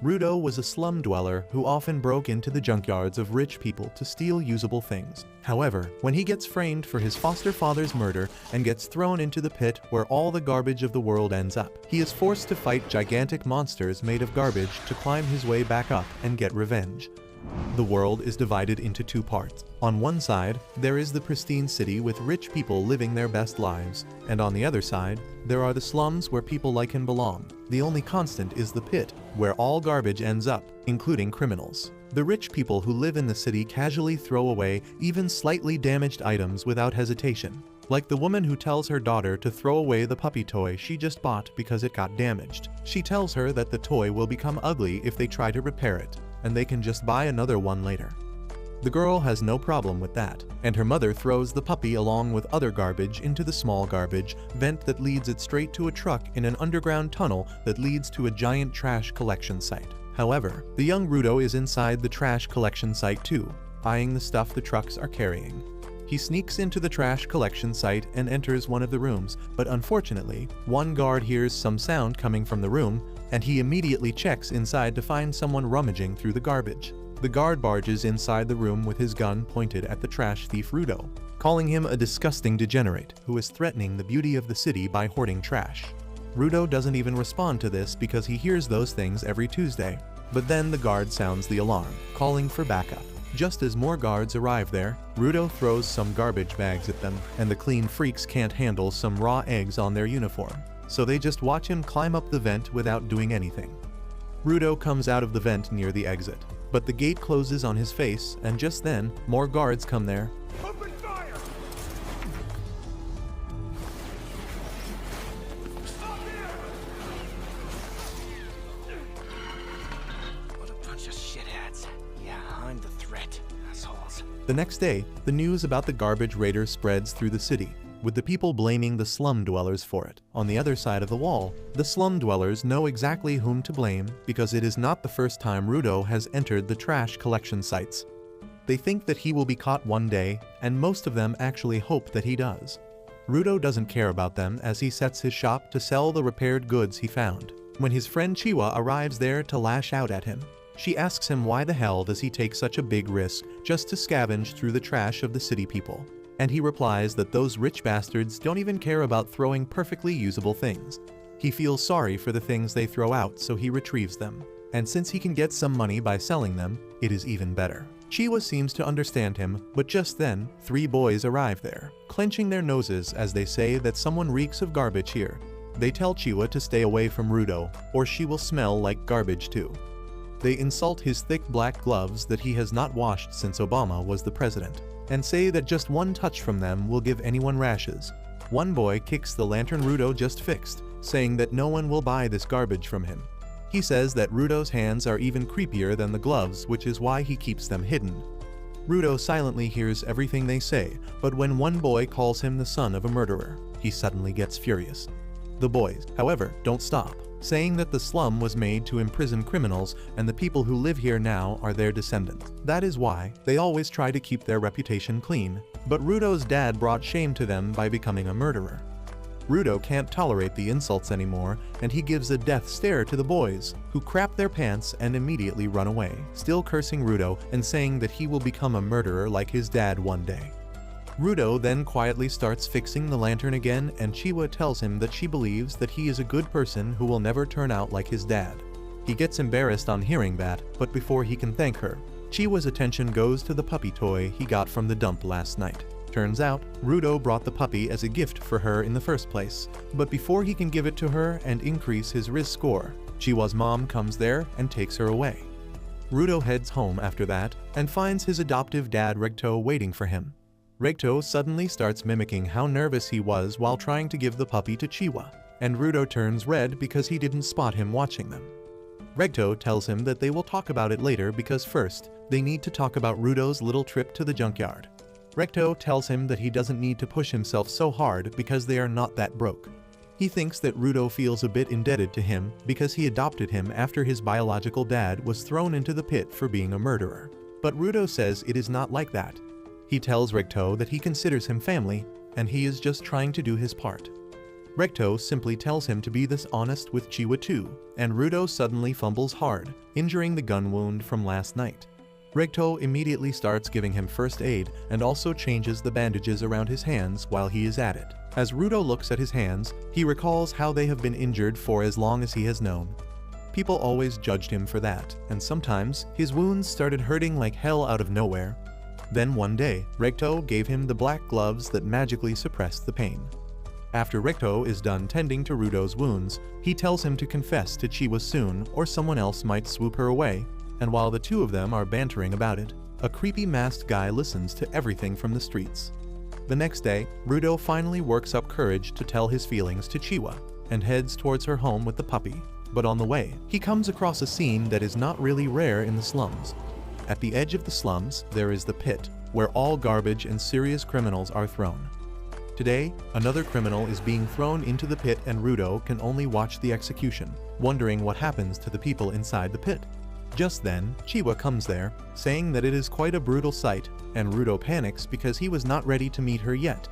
Rudo was a slum dweller who often broke into the junkyards of rich people to steal usable things. However, when he gets framed for his foster father's murder and gets thrown into the pit where all the garbage of the world ends up, he is forced to fight gigantic monsters made of garbage to climb his way back up and get revenge. The world is divided into two parts. On one side, there is the pristine city with rich people living their best lives, and on the other side, there are the slums where people like him belong. The only constant is the pit, where all garbage ends up, including criminals. The rich people who live in the city casually throw away even slightly damaged items without hesitation. Like the woman who tells her daughter to throw away the puppy toy she just bought because it got damaged. She tells her that the toy will become ugly if they try to repair it, and they can just buy another one later. The girl has no problem with that, and her mother throws the puppy along with other garbage into the small garbage vent that leads it straight to a truck in an underground tunnel that leads to a giant trash collection site. However, the young Rudo is inside the trash collection site too, eyeing the stuff the trucks are carrying. He sneaks into the trash collection site and enters one of the rooms, but unfortunately, one guard hears some sound coming from the room, and he immediately checks inside to find someone rummaging through the garbage. The guard barges inside the room with his gun pointed at the trash thief Rudo, calling him a disgusting degenerate who is threatening the beauty of the city by hoarding trash. Rudo doesn't even respond to this because he hears those things every Tuesday. But then the guard sounds the alarm, calling for backup. Just as more guards arrive there, Rudo throws some garbage bags at them, and the clean freaks can't handle some raw eggs on their uniform, so they just watch him climb up the vent without doing anything. Rudo comes out of the vent near the exit, but the gate closes on his face, and just then, more guards come there. Open fire! Stop here! What a bunch of shitheads. Yeah, I'm the threat, assholes. The next day, the news about the garbage raider spreads through the city, with the people blaming the slum dwellers for it. On the other side of the wall, the slum dwellers know exactly whom to blame because it is not the first time Rudo has entered the trash collection sites. They think that he will be caught one day, and most of them actually hope that he does. Rudo doesn't care about them as he sets his shop to sell the repaired goods he found. When his friend Chiwa arrives there to lash out at him, she asks him why the hell does he take such a big risk just to scavenge through the trash of the city people. And he replies that those rich bastards don't even care about throwing perfectly usable things. He feels sorry for the things they throw out, so he retrieves them. And since he can get some money by selling them, it is even better. Chiwa seems to understand him, but just then, 3 boys arrive there, clenching their noses as they say that someone reeks of garbage here. They tell Chiwa to stay away from Rudo, or she will smell like garbage too. They insult his thick black gloves that he has not washed since Obama was the president, and say that just one touch from them will give anyone rashes. One boy kicks the lantern Rudo just fixed, saying that no one will buy this garbage from him. He says that Rudo's hands are even creepier than the gloves, which is why he keeps them hidden. Rudo silently hears everything they say, but when one boy calls him the son of a murderer, he suddenly gets furious. The boys, however, don't stop, saying that the slum was made to imprison criminals and the people who live here now are their descendants. That is why they always try to keep their reputation clean, but Rudo's dad brought shame to them by becoming a murderer. Rudo can't tolerate the insults anymore, and he gives a death stare to the boys, who crap their pants and immediately run away, still cursing Rudo and saying that he will become a murderer like his dad one day. Rudo then quietly starts fixing the lantern again, and Chiwa tells him that she believes that he is a good person who will never turn out like his dad. He gets embarrassed on hearing that, but before he can thank her, Chiwa's attention goes to the puppy toy he got from the dump last night. Turns out, Rudo brought the puppy as a gift for her in the first place, but before he can give it to her and increase his Riz score, Chiwa's mom comes there and takes her away. Rudo heads home after that and finds his adoptive dad Regto waiting for him. Regto suddenly starts mimicking how nervous he was while trying to give the puppy to Chiwa, and Rudo turns red because he didn't spot him watching them. Regto tells him that they will talk about it later because first, they need to talk about Rudo's little trip to the junkyard. Regto tells him that he doesn't need to push himself so hard because they are not that broke. He thinks that Rudo feels a bit indebted to him because he adopted him after his biological dad was thrown into the pit for being a murderer. But Rudo says it is not like that. He tells Regto that he considers him family, and he is just trying to do his part. Recto simply tells him to be this honest with Chiwa too, and Rudo suddenly fumbles hard, injuring the gun wound from last night. Recto immediately starts giving him first aid and also changes the bandages around his hands while he is at it. As Rudo looks at his hands, he recalls how they have been injured for as long as he has known. People always judged him for that, and sometimes his wounds started hurting like hell out of nowhere. Then one day, Recto gave him the black gloves that magically suppressed the pain. After Recto is done tending to Rudo's wounds, he tells him to confess to Chiwa soon or someone else might swoop her away, and while the two of them are bantering about it, a creepy masked guy listens to everything from the streets. The next day, Rudo finally works up courage to tell his feelings to Chiwa, and heads towards her home with the puppy. But on the way, he comes across a scene that is not really rare in the slums. At the edge of the slums, there is the pit, where all garbage and serious criminals are thrown. Today, another criminal is being thrown into the pit and Rudo can only watch the execution, wondering what happens to the people inside the pit. Just then, Chiwa comes there, saying that it is quite a brutal sight, and Rudo panics because he was not ready to meet her yet.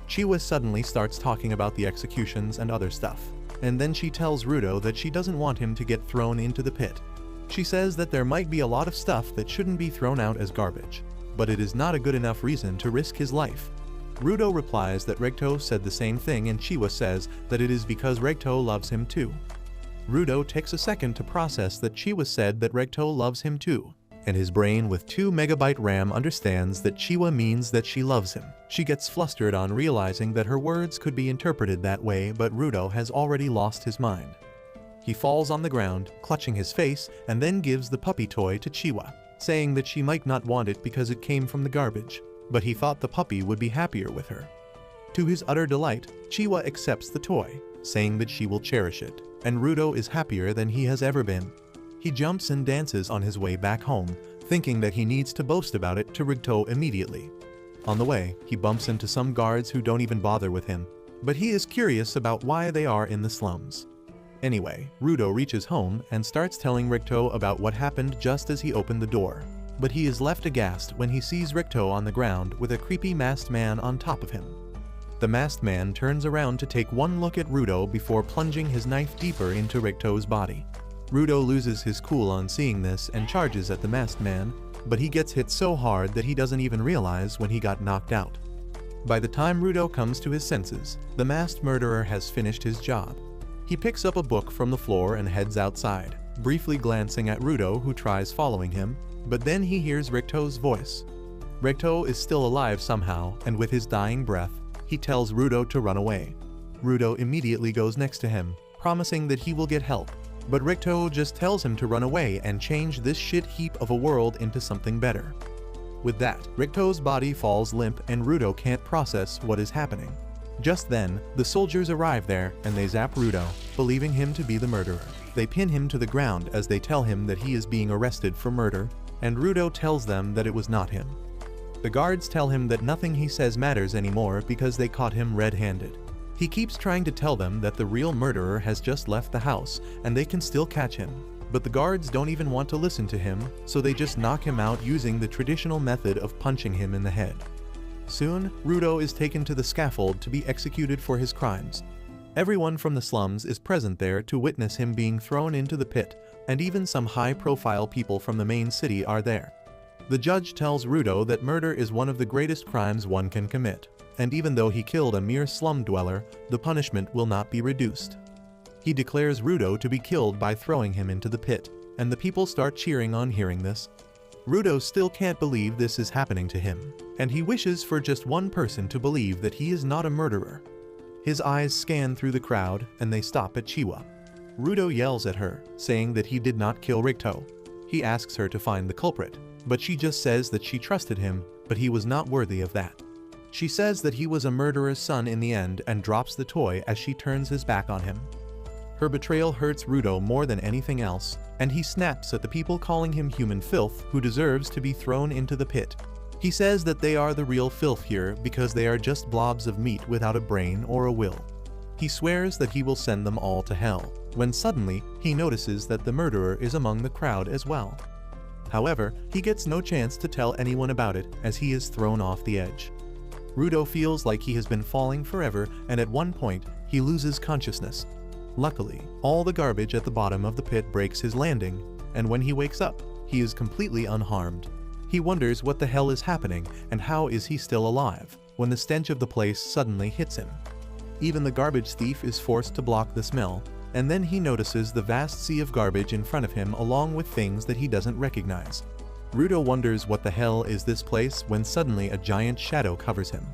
Chiwa suddenly starts talking about the executions and other stuff, and then she tells Rudo that she doesn't want him to get thrown into the pit. She says that there might be a lot of stuff that shouldn't be thrown out as garbage, but it is not a good enough reason to risk his life. Rudo replies that Recto said the same thing and Chiwa says that it is because Recto loves him too. Rudo takes a second to process that Chiwa said that Recto loves him too, and his brain with 2 MB RAM understands that Chiwa means that she loves him. She gets flustered on realizing that her words could be interpreted that way, but Rudo has already lost his mind. He falls on the ground, clutching his face, and then gives the puppy toy to Chiwa, saying that she might not want it because it came from the garbage, but he thought the puppy would be happier with her. To his utter delight, Chiwa accepts the toy, saying that she will cherish it, and Rudo is happier than he has ever been. He jumps and dances on his way back home, thinking that he needs to boast about it to Rudo immediately. On the way, he bumps into some guards who don't even bother with him, but he is curious about why they are in the slums. Anyway, Rudo reaches home and starts telling Rudo about what happened just as he opened the door, but he is left aghast when he sees Rudo on the ground with a creepy masked man on top of him. The masked man turns around to take one look at Rudo before plunging his knife deeper into Rudo's body. Rudo loses his cool on seeing this and charges at the masked man, but he gets hit so hard that he doesn't even realize when he got knocked out. By the time Rudo comes to his senses, the masked murderer has finished his job. He picks up a book from the floor and heads outside, briefly glancing at Rudo who tries following him, but then he hears Rudo's voice. Rudo is still alive somehow, and with his dying breath, he tells Rudo to run away. Rudo immediately goes next to him, promising that he will get help, but Rudo just tells him to run away and change this shit heap of a world into something better. With that, Rudo's body falls limp and Rudo can't process what is happening. Just then, the soldiers arrive there and they zap Rudo, believing him to be the murderer. They pin him to the ground as they tell him that he is being arrested for murder, and Rudo tells them that it was not him. The guards tell him that nothing he says matters anymore because they caught him red-handed. He keeps trying to tell them that the real murderer has just left the house and they can still catch him, but the guards don't even want to listen to him, so they just knock him out using the traditional method of punching him in the head. Soon, Rudo is taken to the scaffold to be executed for his crimes. Everyone from the slums is present there to witness him being thrown into the pit, and even some high-profile people from the main city are there. The judge tells Rudo that murder is one of the greatest crimes one can commit, and even though he killed a mere slum dweller, the punishment will not be reduced. He declares Rudo to be killed by throwing him into the pit, and the people start cheering on hearing this. Rudo still can't believe this is happening to him, and he wishes for just one person to believe that he is not a murderer. His eyes scan through the crowd, and they stop at Chiwa. Rudo yells at her, saying that he did not kill Rudo. He asks her to find the culprit, but she just says that she trusted him, but he was not worthy of that. She says that he was a murderer's son in the end and drops the toy as she turns his back on him. Her betrayal hurts Rudo more than anything else, and he snaps at the people calling him human filth who deserves to be thrown into the pit. He says that they are the real filth here because they are just blobs of meat without a brain or a will. He swears that he will send them all to hell, when suddenly he notices that the murderer is among the crowd as well. However, he gets no chance to tell anyone about it as he is thrown off the edge. Rudo feels like he has been falling forever, and at one point, he loses consciousness. Luckily, all the garbage at the bottom of the pit breaks his landing, and when he wakes up, he is completely unharmed. He wonders what the hell is happening and how is he still alive, when the stench of the place suddenly hits him. Even the garbage thief is forced to block the smell, and then he notices the vast sea of garbage in front of him along with things that he doesn't recognize. Rudo wonders what the hell is this place when suddenly a giant shadow covers him.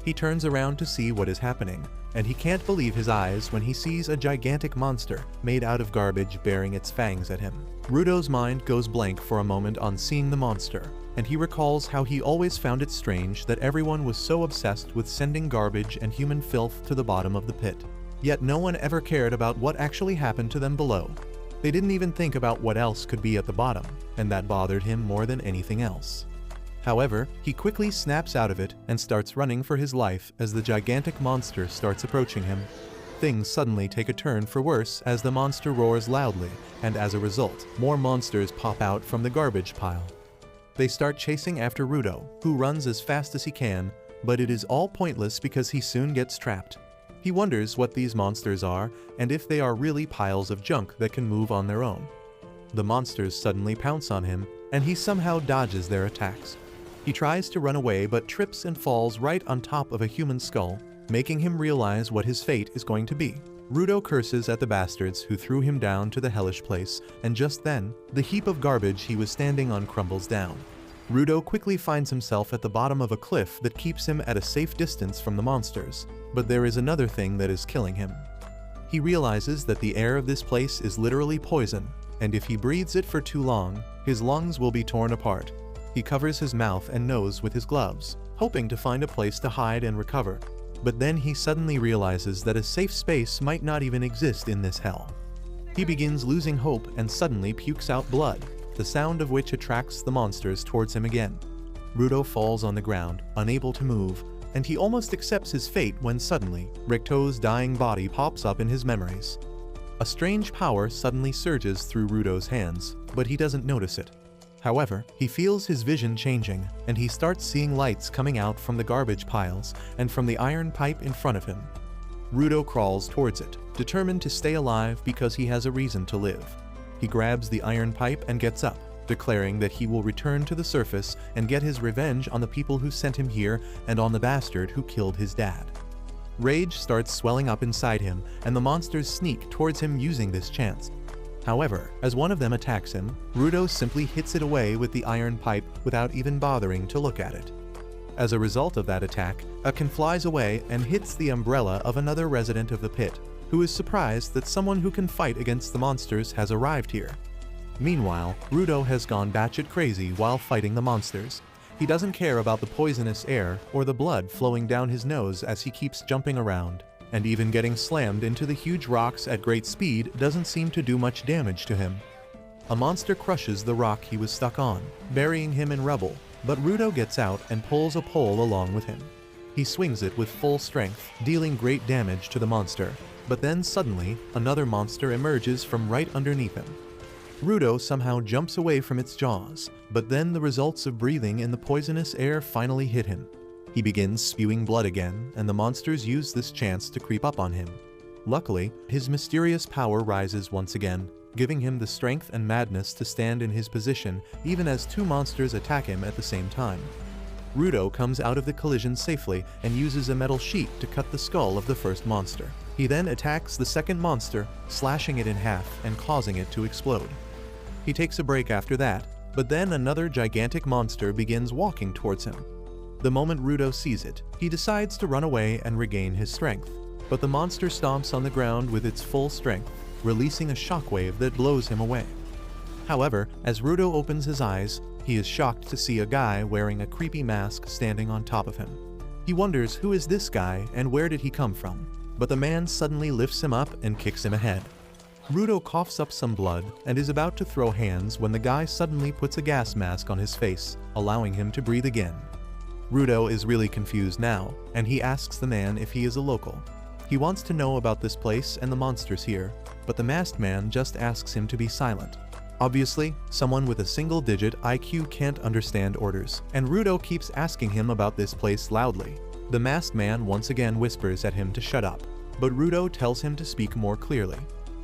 He turns around to see what is happening, and he can't believe his eyes when he sees a gigantic monster made out of garbage baring its fangs at him. Rudo's mind goes blank for a moment on seeing the monster, and he recalls how he always found it strange that everyone was so obsessed with sending garbage and human filth to the bottom of the pit. Yet no one ever cared about what actually happened to them below. They didn't even think about what else could be at the bottom, and that bothered him more than anything else. However, he quickly snaps out of it and starts running for his life as the gigantic monster starts approaching him. Things suddenly take a turn for worse as the monster roars loudly, and as a result, more monsters pop out from the garbage pile. They start chasing after Rudo, who runs as fast as he can, but it is all pointless because he soon gets trapped. He wonders what these monsters are and if they are really piles of junk that can move on their own. The monsters suddenly pounce on him, and he somehow dodges their attacks. He tries to run away but trips and falls right on top of a human skull, making him realize what his fate is going to be. Rudo curses at the bastards who threw him down to the hellish place, and just then, the heap of garbage he was standing on crumbles down. Rudo quickly finds himself at the bottom of a cliff that keeps him at a safe distance from the monsters, but there is another thing that is killing him. He realizes that the air of this place is literally poison, and if he breathes it for too long, his lungs will be torn apart. He covers his mouth and nose with his gloves, hoping to find a place to hide and recover. But then he suddenly realizes that a safe space might not even exist in this hell. He begins losing hope and suddenly pukes out blood, the sound of which attracts the monsters towards him again. Rudo falls on the ground, unable to move, and he almost accepts his fate when suddenly, Ricto's dying body pops up in his memories. A strange power suddenly surges through Rudo's hands, but he doesn't notice it. However, he feels his vision changing, and he starts seeing lights coming out from the garbage piles and from the iron pipe in front of him. Rudo crawls towards it, determined to stay alive because he has a reason to live. He grabs the iron pipe and gets up, declaring that he will return to the surface and get his revenge on the people who sent him here and on the bastard who killed his dad. Rage starts swelling up inside him, and the monsters sneak towards him using this chance. However, as one of them attacks him, Rudo simply hits it away with the iron pipe without even bothering to look at it. As a result of that attack, a can flies away and hits the umbrella of another resident of the pit, who is surprised that someone who can fight against the monsters has arrived here. Meanwhile, Rudo has gone batshit crazy while fighting the monsters. He doesn't care about the poisonous air or the blood flowing down his nose as he keeps jumping around. And even getting slammed into the huge rocks at great speed doesn't seem to do much damage to him. A monster crushes the rock he was stuck on, burying him in rubble, but Rudo gets out and pulls a pole along with him. He swings it with full strength, dealing great damage to the monster, but then suddenly, another monster emerges from right underneath him. Rudo somehow jumps away from its jaws, but then the results of breathing in the poisonous air finally hit him. He begins spewing blood again, and the monsters use this chance to creep up on him. Luckily, his mysterious power rises once again, giving him the strength and madness to stand in his position even as two monsters attack him at the same time. Rudo comes out of the collision safely and uses a metal sheet to cut the skull of the first monster. He then attacks the second monster, slashing it in half and causing it to explode. He takes a break after that, but then another gigantic monster begins walking towards him. The moment Rudo sees it, he decides to run away and regain his strength, but the monster stomps on the ground with its full strength, releasing a shockwave that blows him away. However, as Rudo opens his eyes, he is shocked to see a guy wearing a creepy mask standing on top of him. He wonders who is this guy and where did he come from, but the man suddenly lifts him up and kicks him ahead. Rudo coughs up some blood and is about to throw hands when the guy suddenly puts a gas mask on his face, allowing him to breathe again. Rudo is really confused now, and he asks the man if he is a local. He wants to know about this place and the monsters here, but the masked man just asks him to be silent. Obviously, someone with a single-digit IQ can't understand orders, and Rudo keeps asking him about this place loudly. The masked man once again whispers at him to shut up, but Rudo tells him to speak more clearly.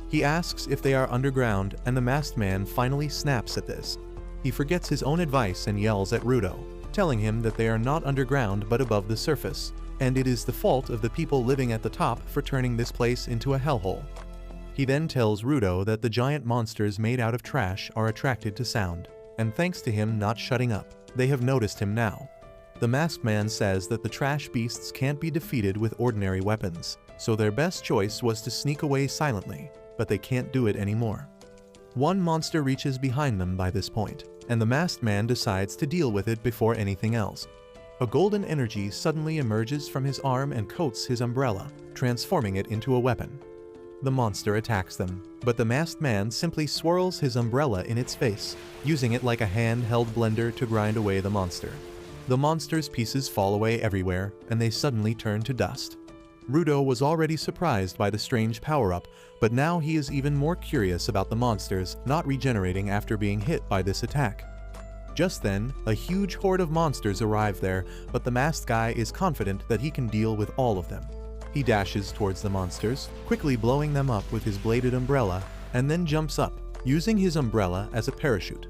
He asks if they are underground, and the masked man finally snaps at this. He forgets his own advice and yells at Rudo, telling him that they are not underground but above the surface, and it is the fault of the people living at the top for turning this place into a hellhole. He then tells Rudo that the giant monsters made out of trash are attracted to sound, and thanks to him not shutting up, they have noticed him now. The masked man says that the trash beasts can't be defeated with ordinary weapons, so their best choice was to sneak away silently, but they can't do it anymore. One monster reaches behind them by this point, and the masked man decides to deal with it before anything else. A golden energy suddenly emerges from his arm and coats his umbrella, transforming it into a weapon. The monster attacks them, but the masked man simply swirls his umbrella in its face, using it like a handheld blender to grind away the monster. The monster's pieces fall away everywhere, and they suddenly turn to dust. Rudo was already surprised by the strange power-up, but now he is even more curious about the monsters not regenerating after being hit by this attack. Just then, a huge horde of monsters arrive there, but the masked guy is confident that he can deal with all of them. He dashes towards the monsters, quickly blowing them up with his bladed umbrella, and then jumps up, using his umbrella as a parachute.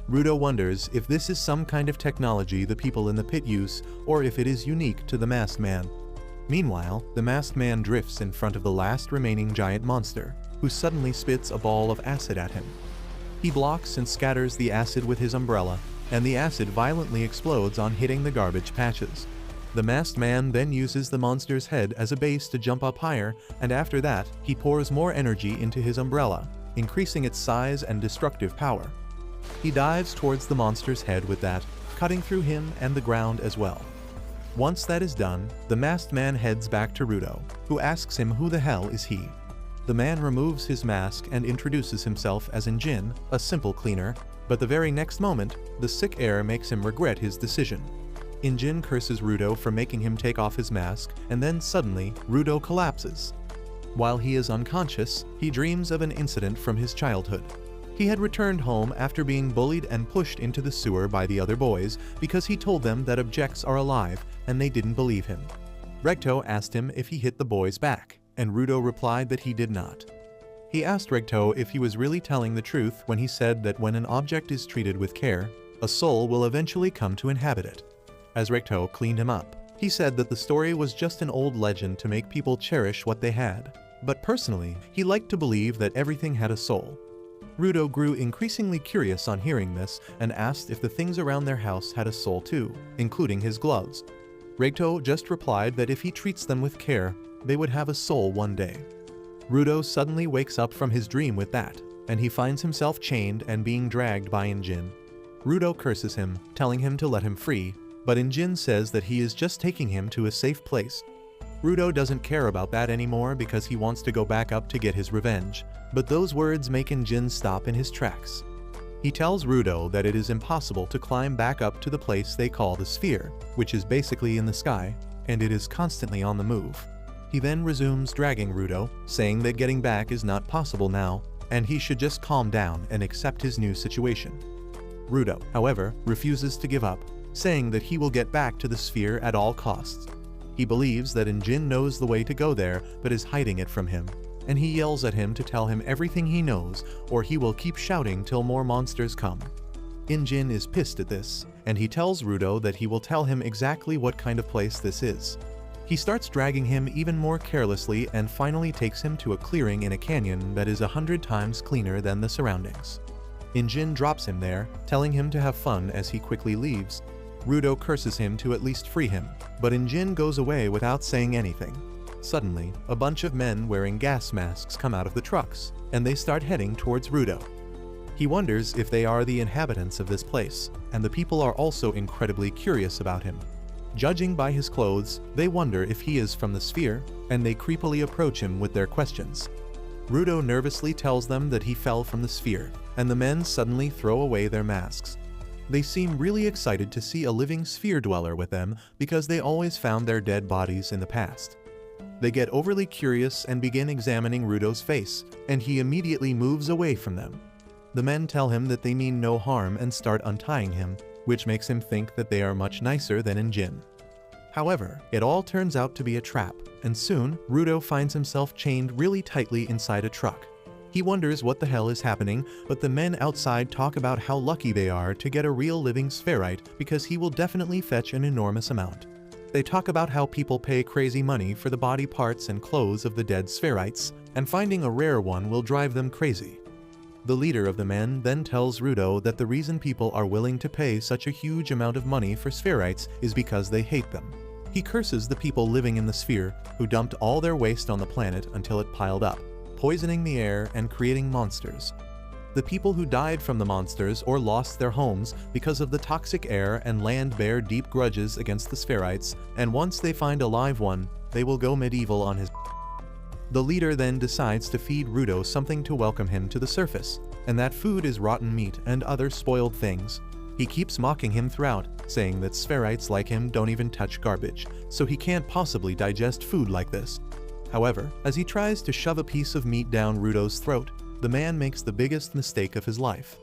Rudo wonders if this is some kind of technology the people in the pit use, or if it is unique to the masked man. Meanwhile, the masked man drifts in front of the last remaining giant monster, who suddenly spits a ball of acid at him. He blocks and scatters the acid with his umbrella, and the acid violently explodes on hitting the garbage patches. The masked man then uses the monster's head as a base to jump up higher, and after that, he pours more energy into his umbrella, increasing its size and destructive power. He dives towards the monster's head with that, cutting through him and the ground as well. Once that is done, the masked man heads back to Rudo, who asks him who the hell is he. The man removes his mask and introduces himself as Injin, a simple cleaner, but the very next moment, the sick air makes him regret his decision. Injin curses Rudo for making him take off his mask, and then suddenly, Rudo collapses. While he is unconscious, he dreams of an incident from his childhood. He had returned home after being bullied and pushed into the sewer by the other boys because he told them that objects are alive, and they didn't believe him. Recto asked him if he hit the boys back, and Rudo replied that he did not. He asked Recto if he was really telling the truth when he said that when an object is treated with care, a soul will eventually come to inhabit it. As Recto cleaned him up, he said that the story was just an old legend to make people cherish what they had, but personally, he liked to believe that everything had a soul. Rudo grew increasingly curious on hearing this and asked if the things around their house had a soul too, including his gloves. Recto just replied that if he treats them with care, they would have a soul one day. Rudo suddenly wakes up from his dream with that, and he finds himself chained and being dragged by Injin. Rudo curses him, telling him to let him free, but Injin says that he is just taking him to a safe place. Rudo doesn't care about that anymore because he wants to go back up to get his revenge, but those words make Injin stop in his tracks. He tells Rudo that it is impossible to climb back up to the place they call the sphere, which is basically in the sky, and it is constantly on the move. He then resumes dragging Rudo, saying that getting back is not possible now, and he should just calm down and accept his new situation. Rudo, however, refuses to give up, saying that he will get back to the sphere at all costs. He believes that Injin knows the way to go there but is hiding it from him, and he yells at him to tell him everything he knows or he will keep shouting till more monsters come. Injin is pissed at this, and he tells Rudo that he will tell him exactly what kind of place this is. He starts dragging him even more carelessly and finally takes him to a clearing in a canyon that is 100 times cleaner than the surroundings. Injin drops him there, telling him to have fun as he quickly leaves. Rudo curses him to at least free him, but Injin goes away without saying anything. Suddenly, a bunch of men wearing gas masks come out of the trucks, and they start heading towards Rudo. He wonders if they are the inhabitants of this place, and the people are also incredibly curious about him. Judging by his clothes, they wonder if he is from the sphere, and they creepily approach him with their questions. Rudo nervously tells them that he fell from the sphere, and the men suddenly throw away their masks. They seem really excited to see a living sphere dweller with them because they always found their dead bodies in the past. They get overly curious and begin examining Rudo's face, and he immediately moves away from them. The men tell him that they mean no harm and start untying him, which makes him think that they are much nicer than Injin. However, it all turns out to be a trap, and soon, Rudo finds himself chained really tightly inside a truck. He wonders what the hell is happening, but the men outside talk about how lucky they are to get a real living spherite because he will definitely fetch an enormous amount. They talk about how people pay crazy money for the body parts and clothes of the dead spherites, and finding a rare one will drive them crazy. The leader of the men then tells Rudo that the reason people are willing to pay such a huge amount of money for spherites is because they hate them. He curses the people living in the sphere who dumped all their waste on the planet until it piled up, poisoning the air and creating monsters. The people who died from the monsters or lost their homes because of the toxic air and land bear deep grudges against the spherites, and once they find a live one, they will go medieval on his. The leader then decides to feed Rudo something to welcome him to the surface, and that food is rotten meat and other spoiled things. He keeps mocking him throughout, saying that spherites like him don't even touch garbage, so he can't possibly digest food like this. However, as he tries to shove a piece of meat down Rudo's throat, the man makes the biggest mistake of his life.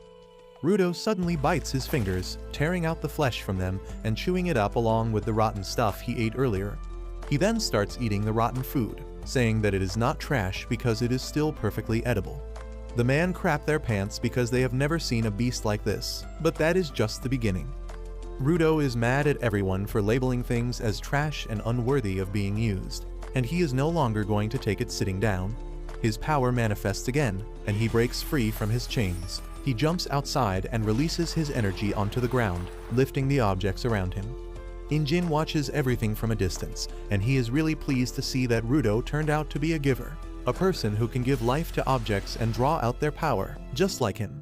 Rudo suddenly bites his fingers, tearing out the flesh from them and chewing it up along with the rotten stuff he ate earlier. He then starts eating the rotten food, saying that it is not trash because it is still perfectly edible. The man crap their pants because they have never seen a beast like this, but that is just the beginning. Rudo is mad at everyone for labeling things as trash and unworthy of being used, and he is no longer going to take it sitting down. His power manifests again, and he breaks free from his chains. He jumps outside and releases his energy onto the ground, lifting the objects around him. Injin watches everything from a distance, and he is really pleased to see that Rudo turned out to be a giver, a person who can give life to objects and draw out their power, just like him.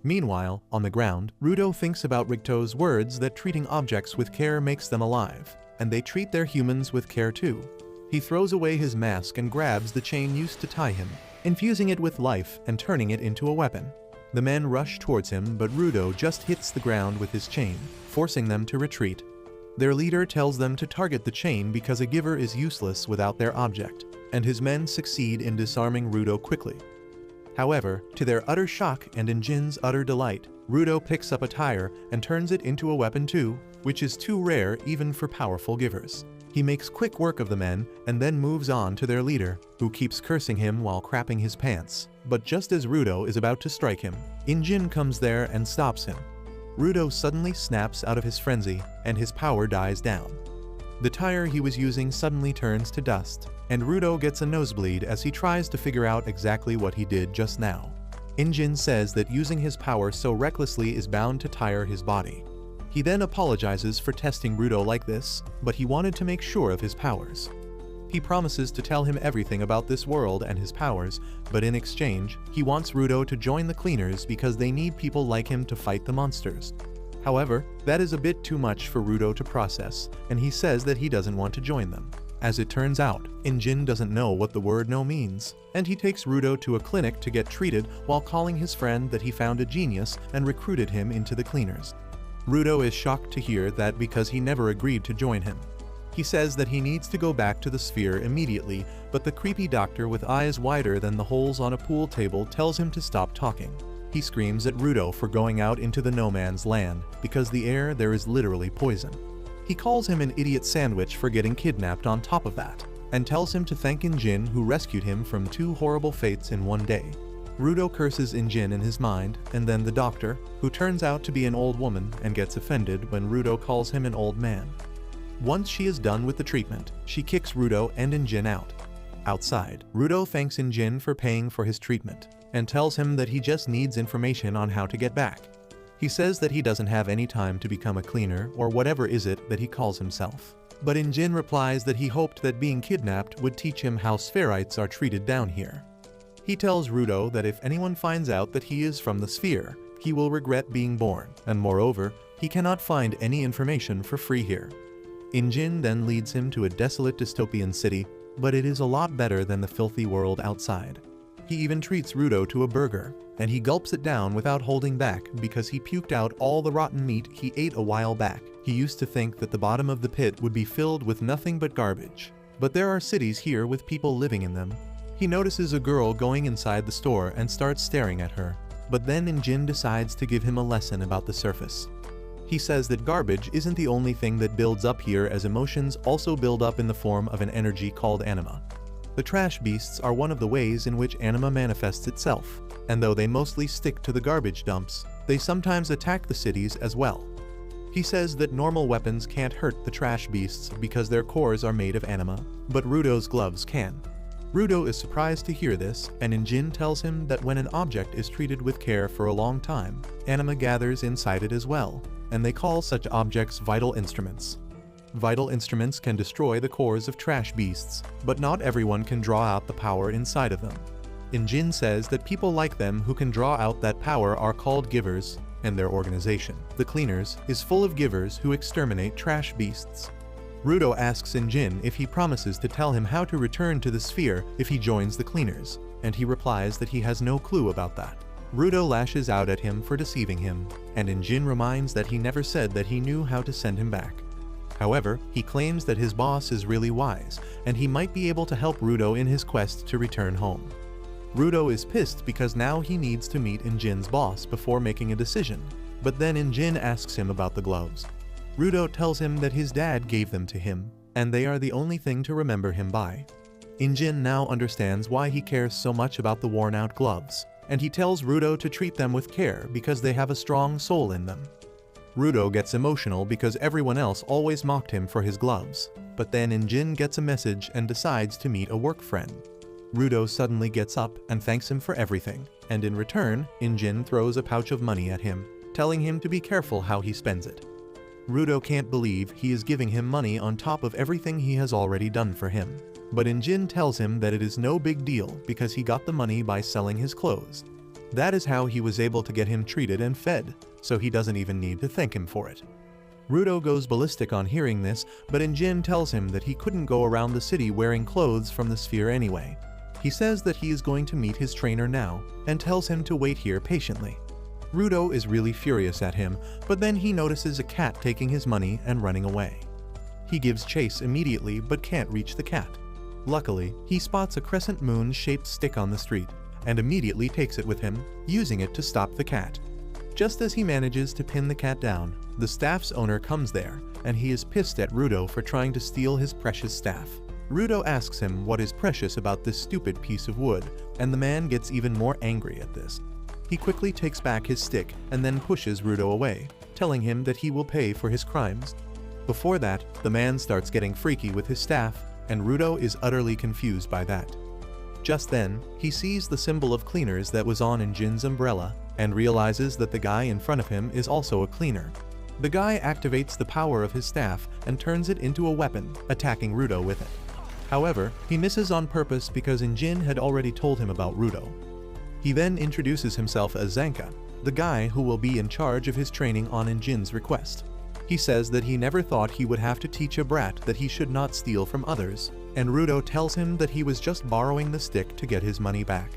Meanwhile, on the ground, Rudo thinks about Ricto's words that treating objects with care makes them alive, and they treat their humans with care too. He throws away his mask and grabs the chain used to tie him, infusing it with life and turning it into a weapon. The men rush towards him, but Rudo just hits the ground with his chain, forcing them to retreat. Their leader tells them to target the chain because a giver is useless without their object, and his men succeed in disarming Rudo quickly. However, to their utter shock and Injin's utter delight, Rudo picks up a tire and turns it into a weapon too, which is too rare even for powerful givers. He makes quick work of the men and then moves on to their leader, who keeps cursing him while crapping his pants. But just as Rudo is about to strike him, Injin comes there and stops him. Rudo suddenly snaps out of his frenzy, and his power dies down. The tire he was using suddenly turns to dust, and Rudo gets a nosebleed as he tries to figure out exactly what he did just now. Injin says that using his power so recklessly is bound to tire his body. He then apologizes for testing Rudo like this, but he wanted to make sure of his powers. He promises to tell him everything about this world and his powers, but in exchange, he wants Rudo to join the cleaners because they need people like him to fight the monsters. However, that is a bit too much for Rudo to process, and he says that he doesn't want to join them. As it turns out, Injin doesn't know what the word no means, and he takes Rudo to a clinic to get treated while calling his friend that he found a genius and recruited him into the cleaners. Rudo is shocked to hear that because he never agreed to join him. He says that he needs to go back to the sphere immediately, but the creepy doctor with eyes wider than the holes on a pool table tells him to stop talking. He screams at Rudo for going out into the no man's land, because the air there is literally poison. He calls him an idiot sandwich for getting kidnapped on top of that, and tells him to thank Injin who rescued him from 2 horrible fates in one day. Rudo curses Injin in his mind, and then the doctor, who turns out to be an old woman and gets offended when Rudo calls him an old man. Once she is done with the treatment, she kicks Rudo and Injin out. Outside, Rudo thanks Injin for paying for his treatment, and tells him that he just needs information on how to get back. He says that he doesn't have any time to become a cleaner or whatever is it that he calls himself. But Injin replies that he hoped that being kidnapped would teach him how spherites are treated down here. He tells Rudo that if anyone finds out that he is from the sphere, he will regret being born, and moreover, he cannot find any information for free here. Injin then leads him to a desolate dystopian city, but it is a lot better than the filthy world outside. He even treats Rudo to a burger, and he gulps it down without holding back because he puked out all the rotten meat he ate a while back. He used to think that the bottom of the pit would be filled with nothing but garbage. But there are cities here with people living in them. He notices a girl going inside the store and starts staring at her, but then Injin decides to give him a lesson about the surface. He says that garbage isn't the only thing that builds up here, as emotions also build up in the form of an energy called anima. The trash beasts are one of the ways in which anima manifests itself, and though they mostly stick to the garbage dumps, they sometimes attack the cities as well. He says that normal weapons can't hurt the trash beasts because their cores are made of anima, but Rudo's gloves can. Rudo is surprised to hear this, and Injin tells him that when an object is treated with care for a long time, anima gathers inside it as well, and they call such objects vital instruments. Vital instruments can destroy the cores of trash beasts, but not everyone can draw out the power inside of them. Injin says that people like them who can draw out that power are called givers, and their organization, the Cleaners, is full of givers who exterminate trash beasts. Rudo asks Injin if he promises to tell him how to return to the sphere if he joins the Cleaners, and he replies that he has no clue about that. Rudo lashes out at him for deceiving him, and Injin reminds that he never said that he knew how to send him back. However, he claims that his boss is really wise, and he might be able to help Rudo in his quest to return home. Rudo is pissed because now he needs to meet Injin's boss before making a decision, but then Injin asks him about the gloves. Rudo tells him that his dad gave them to him, and they are the only thing to remember him by. Injin now understands why he cares so much about the worn-out gloves, and he tells Rudo to treat them with care because they have a strong soul in them. Rudo gets emotional because everyone else always mocked him for his gloves, but then Injin gets a message and decides to meet a work friend. Rudo suddenly gets up and thanks him for everything, and in return, Injin throws a pouch of money at him, telling him to be careful how he spends it. Rudo can't believe he is giving him money on top of everything he has already done for him, but Injin tells him that it is no big deal because he got the money by selling his clothes. That is how he was able to get him treated and fed, so he doesn't even need to thank him for it. Rudo goes ballistic on hearing this, but Injin tells him that he couldn't go around the city wearing clothes from the sphere anyway. He says that he is going to meet his trainer now, and tells him to wait here patiently. Rudo is really furious at him, but then he notices a cat taking his money and running away. He gives chase immediately but can't reach the cat. Luckily, he spots a crescent moon-shaped stick on the street, and immediately takes it with him, using it to stop the cat. Just as he manages to pin the cat down, the staff's owner comes there, and he is pissed at Rudo for trying to steal his precious staff. Rudo asks him what is precious about this stupid piece of wood, and the man gets even more angry at this. He quickly takes back his stick and then pushes Rudo away, telling him that he will pay for his crimes. Before that, the man starts getting freaky with his staff, and Rudo is utterly confused by that. Just then, he sees the symbol of Cleaners that was on Injin's umbrella, and realizes that the guy in front of him is also a cleaner. The guy activates the power of his staff and turns it into a weapon, attacking Rudo with it. However, he misses on purpose because Injin had already told him about Rudo. He then introduces himself as Zanka, the guy who will be in charge of his training on Injin's request. He says that he never thought he would have to teach a brat that he should not steal from others, and Rudo tells him that he was just borrowing the stick to get his money back.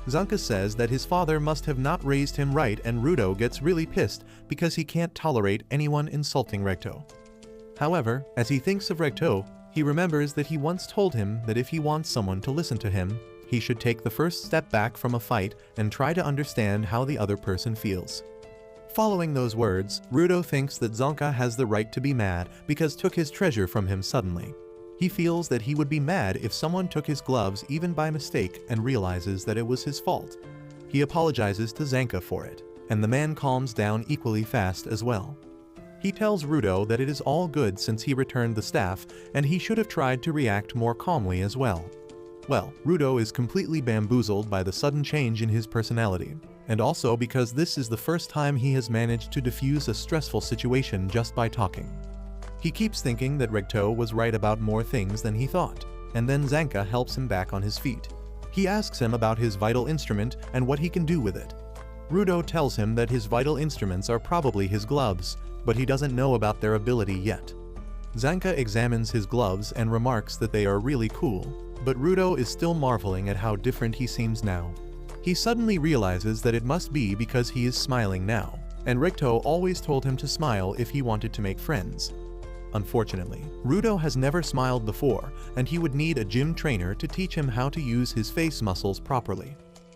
Zanka says that his father must have not raised him right, and Rudo gets really pissed because he can't tolerate anyone insulting Recto. However, as he thinks of Recto, he remembers that he once told him that if he wants someone to listen to him, he should take the first step back from a fight and try to understand how the other person feels. Following those words, Rudo thinks that Zanka has the right to be mad because took his treasure from him suddenly. He feels that he would be mad if someone took his gloves even by mistake and realizes that it was his fault. He apologizes to Zanka for it, and the man calms down equally fast as well. He tells Rudo that it is all good since he returned the staff, and he should have tried to react more calmly as well. Well, Rudo is completely bamboozled by the sudden change in his personality, and also because this is the first time he has managed to diffuse a stressful situation just by talking. He keeps thinking that Recto was right about more things than he thought, and then Zanka helps him back on his feet. He asks him about his vital instrument and what he can do with it. Rudo tells him that his vital instruments are probably his gloves, but he doesn't know about their ability yet. Zanka examines his gloves and remarks that they are really cool, but Rudo is still marveling at how different he seems now. He suddenly realizes that it must be because he is smiling now, and Recto always told him to smile if he wanted to make friends. Unfortunately, Rudo has never smiled before, and he would need a gym trainer to teach him how to use his face muscles properly.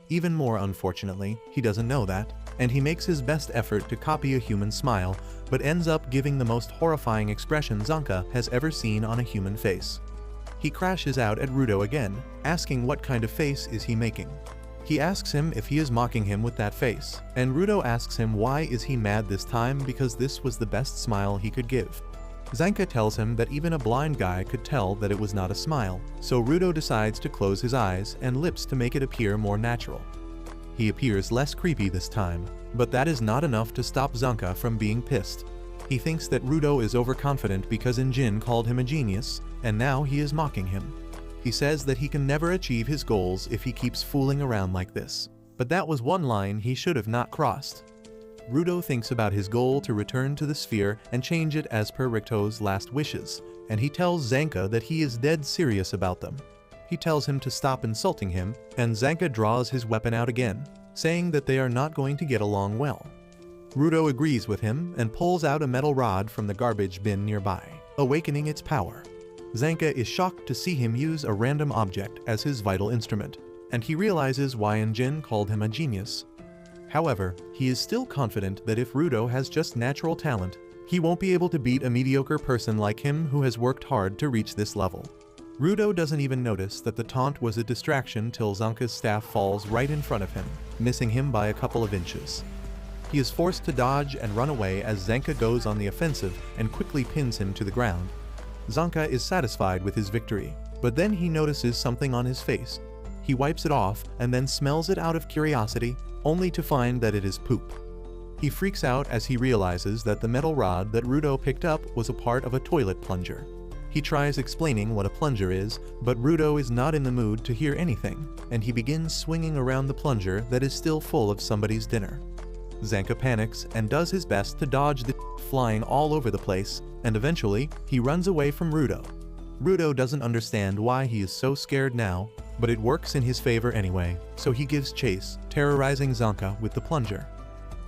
Even more unfortunately, he doesn't know that, and he makes his best effort to copy a human smile, but ends up giving the most horrifying expression Zanka has ever seen on a human face. He crashes out at Rudo again, asking what kind of face is he making. He asks him if he is mocking him with that face, and Rudo asks him why is he mad this time because this was the best smile he could give. Zanka tells him that even a blind guy could tell that it was not a smile, so Rudo decides to close his eyes and lips to make it appear more natural. He appears less creepy this time, but that is not enough to stop Zanka from being pissed. He thinks that Rudo is overconfident because Injin called him a genius, and now he is mocking him. He says that he can never achieve his goals if he keeps fooling around like this. But that was one line he should have not crossed. Rudo thinks about his goal to return to the sphere and change it as per Ricto's last wishes, and he tells Zanka that he is dead serious about them. He tells him to stop insulting him, and Zanka draws his weapon out again, saying that they are not going to get along well. Rudo agrees with him and pulls out a metal rod from the garbage bin nearby, awakening its power. Zanka is shocked to see him use a random object as his vital instrument, and he realizes why Injin called him a genius. However, he is still confident that if Rudo has just natural talent, he won't be able to beat a mediocre person like him who has worked hard to reach this level. Rudo doesn't even notice that the taunt was a distraction till Zanka's staff falls right in front of him, missing him by a couple of inches. He is forced to dodge and run away as Zanka goes on the offensive and quickly pins him to the ground. Zanka is satisfied with his victory, but then he notices something on his face. He wipes it off and then smells it out of curiosity, only to find that it is poop. He freaks out as he realizes that the metal rod that Rudo picked up was a part of a toilet plunger. He tries explaining what a plunger is, but Rudo is not in the mood to hear anything, and he begins swinging around the plunger that is still full of somebody's dinner. Zanka panics and does his best to dodge the flying all over the place, and eventually, he runs away from Rudo. Rudo doesn't understand why he is so scared now, but it works in his favor anyway, so he gives chase, terrorizing Zanka with the plunger.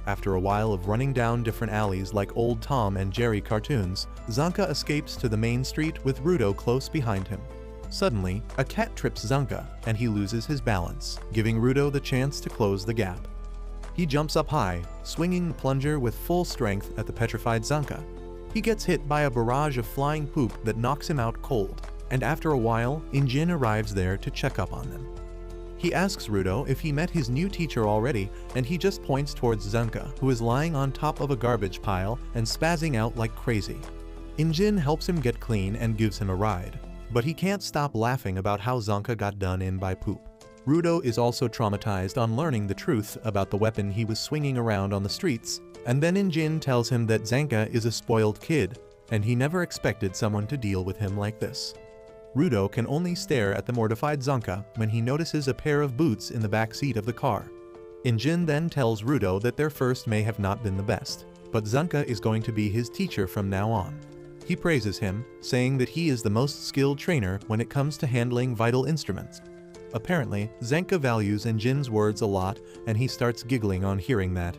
After a while of running down different alleys like old Tom and Jerry cartoons, Zanka escapes to the main street with Rudo close behind him. Suddenly, a cat trips Zanka, and he loses his balance, giving Rudo the chance to close the gap. He jumps up high, swinging the plunger with full strength at the petrified Zanka. He gets hit by a barrage of flying poop that knocks him out cold, and after a while, Injin arrives there to check up on them. He asks Rudo if he met his new teacher already, and he just points towards Zanka, who is lying on top of a garbage pile and spazzing out like crazy. Injin helps him get clean and gives him a ride, but he can't stop laughing about how Zanka got done in by poop. Rudo is also traumatized on learning the truth about the weapon he was swinging around on the streets, and then Injin tells him that Zanka is a spoiled kid, and he never expected someone to deal with him like this. Rudo can only stare at the mortified Zanka when he notices a pair of boots in the back seat of the car. Injin then tells Rudo that their first may have not been the best, but Zanka is going to be his teacher from now on. He praises him, saying that he is the most skilled trainer when it comes to handling vital instruments. Apparently, Zanka values Injin's words a lot, and he starts giggling on hearing that.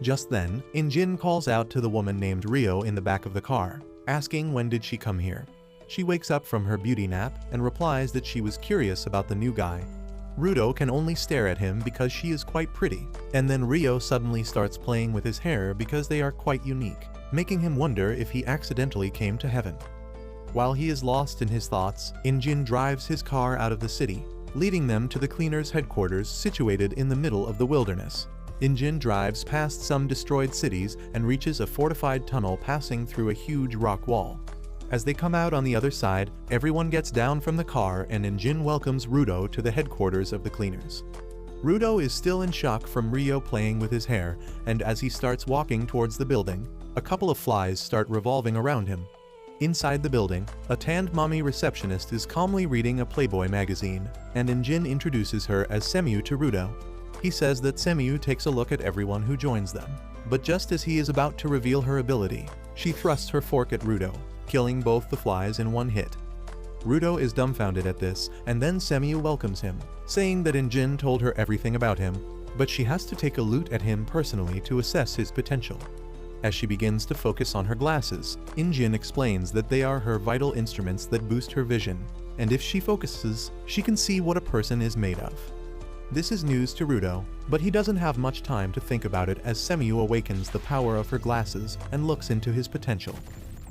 Just then, Injin calls out to the woman named Rio in the back of the car, asking when did she come here. She wakes up from her beauty nap and replies that she was curious about the new guy. Rudo can only stare at him because she is quite pretty, and then Rio suddenly starts playing with his hair because they are quite unique, making him wonder if he accidentally came to heaven. While he is lost in his thoughts, Injin drives his car out of the city, leading them to the cleaners' headquarters situated in the middle of the wilderness. Injin drives past some destroyed cities and reaches a fortified tunnel passing through a huge rock wall. As they come out on the other side, everyone gets down from the car and Injin welcomes Rudo to the headquarters of the cleaners. Rudo is still in shock from Rio playing with his hair, and as he starts walking towards the building, a couple of flies start revolving around him. Inside the building, a tanned mommy receptionist is calmly reading a Playboy magazine, and Injin introduces her as Semu to Rudo. He says that Semu takes a look at everyone who joins them, but just as he is about to reveal her ability, she thrusts her fork at Rudo, killing both the flies in one hit. Rudo is dumbfounded at this, and then Semu welcomes him, saying that Injin told her everything about him, but she has to take a look at him personally to assess his potential. As she begins to focus on her glasses, Injin explains that they are her vital instruments that boost her vision, and if she focuses, she can see what a person is made of. This is news to Rudo, but he doesn't have much time to think about it as Semiu awakens the power of her glasses and looks into his potential.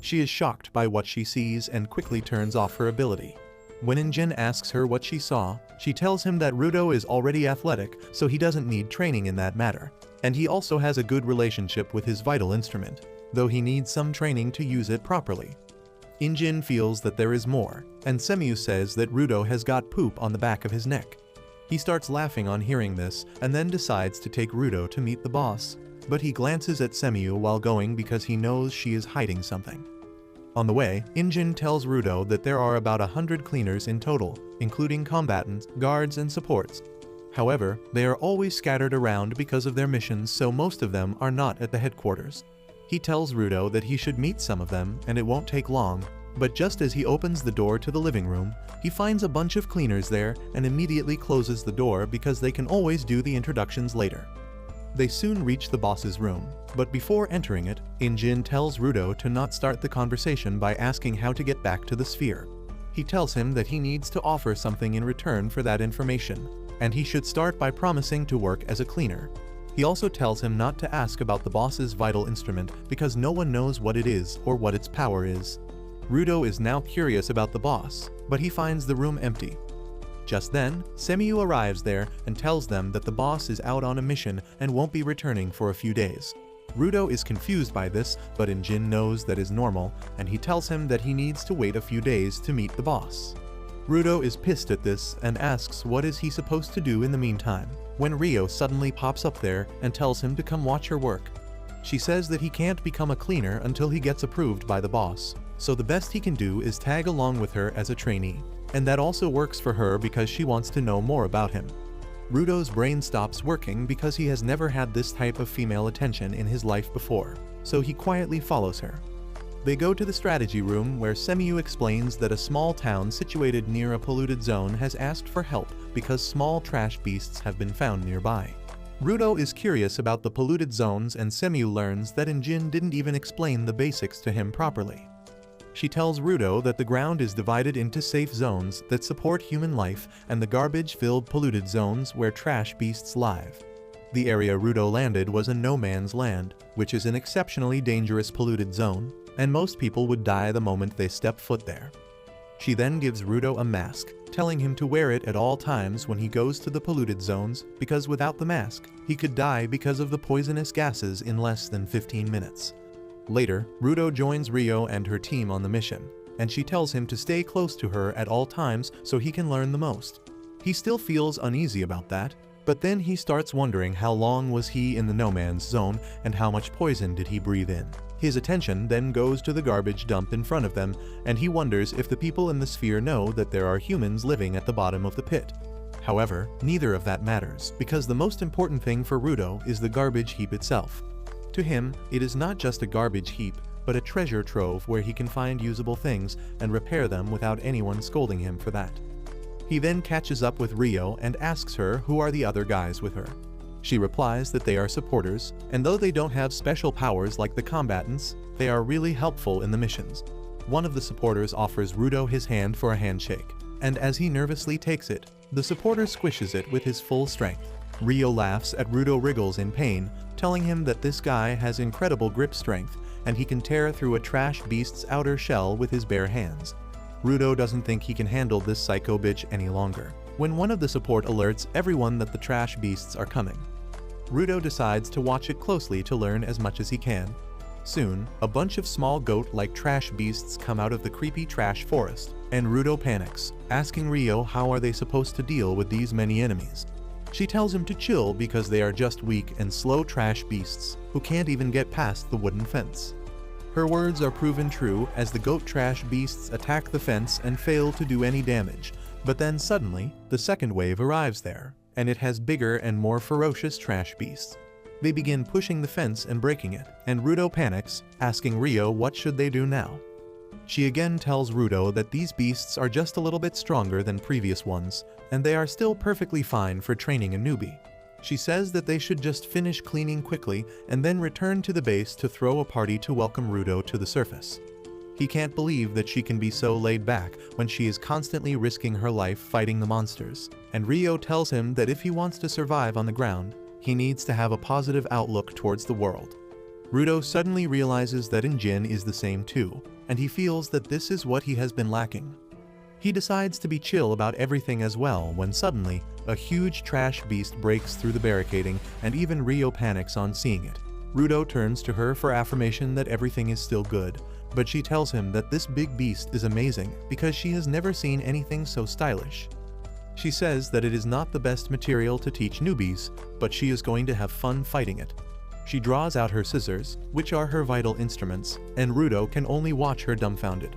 She is shocked by what she sees and quickly turns off her ability. When Injin asks her what she saw, she tells him that Rudo is already athletic, so he doesn't need training in that matter. And he also has a good relationship with his vital instrument, though he needs some training to use it properly. Injin feels that there is more, and Semiu says that Rudo has got poop on the back of his neck. He starts laughing on hearing this and then decides to take Rudo to meet the boss, but he glances at Semiu while going because he knows she is hiding something. On the way, Injin tells Rudo that there are about 100 cleaners in total, including combatants, guards, and supports. However, they are always scattered around because of their missions, so most of them are not at the headquarters. He tells Rudo that he should meet some of them and it won't take long, but just as he opens the door to the living room, he finds a bunch of cleaners there and immediately closes the door because they can always do the introductions later. They soon reach the boss's room, but before entering it, Injin tells Rudo to not start the conversation by asking how to get back to the sphere. He tells him that he needs to offer something in return for that information, and he should start by promising to work as a cleaner. He also tells him not to ask about the boss's vital instrument because no one knows what it is or what its power is. Rudo is now curious about the boss, but he finds the room empty. Just then, Semiu arrives there and tells them that the boss is out on a mission and won't be returning for a few days. Rudo is confused by this, but Injin knows that is normal, and he tells him that he needs to wait a few days to meet the boss. Rudo is pissed at this and asks what is he supposed to do in the meantime, when Rio suddenly pops up there and tells him to come watch her work. She says that he can't become a cleaner until he gets approved by the boss, so the best he can do is tag along with her as a trainee, and that also works for her because she wants to know more about him. Rudo's brain stops working because he has never had this type of female attention in his life before, so he quietly follows her. They go to the strategy room where Semiu explains that a small town situated near a polluted zone has asked for help because small trash beasts have been found nearby. Rudo is curious about the polluted zones and Semiu learns that Injin didn't even explain the basics to him properly. She tells Rudo that the ground is divided into safe zones that support human life and the garbage-filled polluted zones where trash beasts live. The area Rudo landed was a no-man's land, which is an exceptionally dangerous polluted zone, and most people would die the moment they step foot there. She then gives Rudo a mask, telling him to wear it at all times when he goes to the polluted zones because without the mask, he could die because of the poisonous gases in less than 15 minutes. Later, Rudo joins Rio and her team on the mission, and she tells him to stay close to her at all times so he can learn the most. He still feels uneasy about that, but then he starts wondering how long was he in the no-man's zone and how much poison did he breathe in. His attention then goes to the garbage dump in front of them, and he wonders if the people in the sphere know that there are humans living at the bottom of the pit. However, neither of that matters, because the most important thing for Rudo is the garbage heap itself. To him, it is not just a garbage heap, but a treasure trove where he can find usable things and repair them without anyone scolding him for that. He then catches up with Rio and asks her who are the other guys with her. She replies that they are supporters, and though they don't have special powers like the combatants, they are really helpful in the missions. One of the supporters offers Rudo his hand for a handshake, and as he nervously takes it, the supporter squishes it with his full strength. Rio laughs at Rudo wriggles in pain, telling him that this guy has incredible grip strength and he can tear through a trash beast's outer shell with his bare hands. Rudo doesn't think he can handle this psycho bitch any longer, when one of the support alerts everyone that the trash beasts are coming. Rudo decides to watch it closely to learn as much as he can. Soon, a bunch of small goat-like trash beasts come out of the creepy trash forest, and Rudo panics, asking Rio how are they supposed to deal with these many enemies. She tells him to chill because they are just weak and slow trash beasts who can't even get past the wooden fence. Her words are proven true as the goat trash beasts attack the fence and fail to do any damage, but then suddenly, the second wave arrives there, and it has bigger and more ferocious trash beasts. They begin pushing the fence and breaking it, and Rudo panics, asking Rio what should they do now. She again tells Rudo that these beasts are just a little bit stronger than previous ones, and they are still perfectly fine for training a newbie. She says that they should just finish cleaning quickly and then return to the base to throw a party to welcome Rudo to the surface. He can't believe that she can be so laid back when she is constantly risking her life fighting the monsters, and Rio tells him that if he wants to survive on the ground, he needs to have a positive outlook towards the world. Rudo suddenly realizes that Jin is the same too, and he feels that this is what he has been lacking. He decides to be chill about everything as well when suddenly, a huge trash beast breaks through the barricading and even Rio panics on seeing it. Rudo turns to her for affirmation that everything is still good, but she tells him that this big beast is amazing because she has never seen anything so stylish. She says that it is not the best material to teach newbies, but she is going to have fun fighting it. She draws out her scissors, which are her vital instruments, and Rudo can only watch her dumbfounded.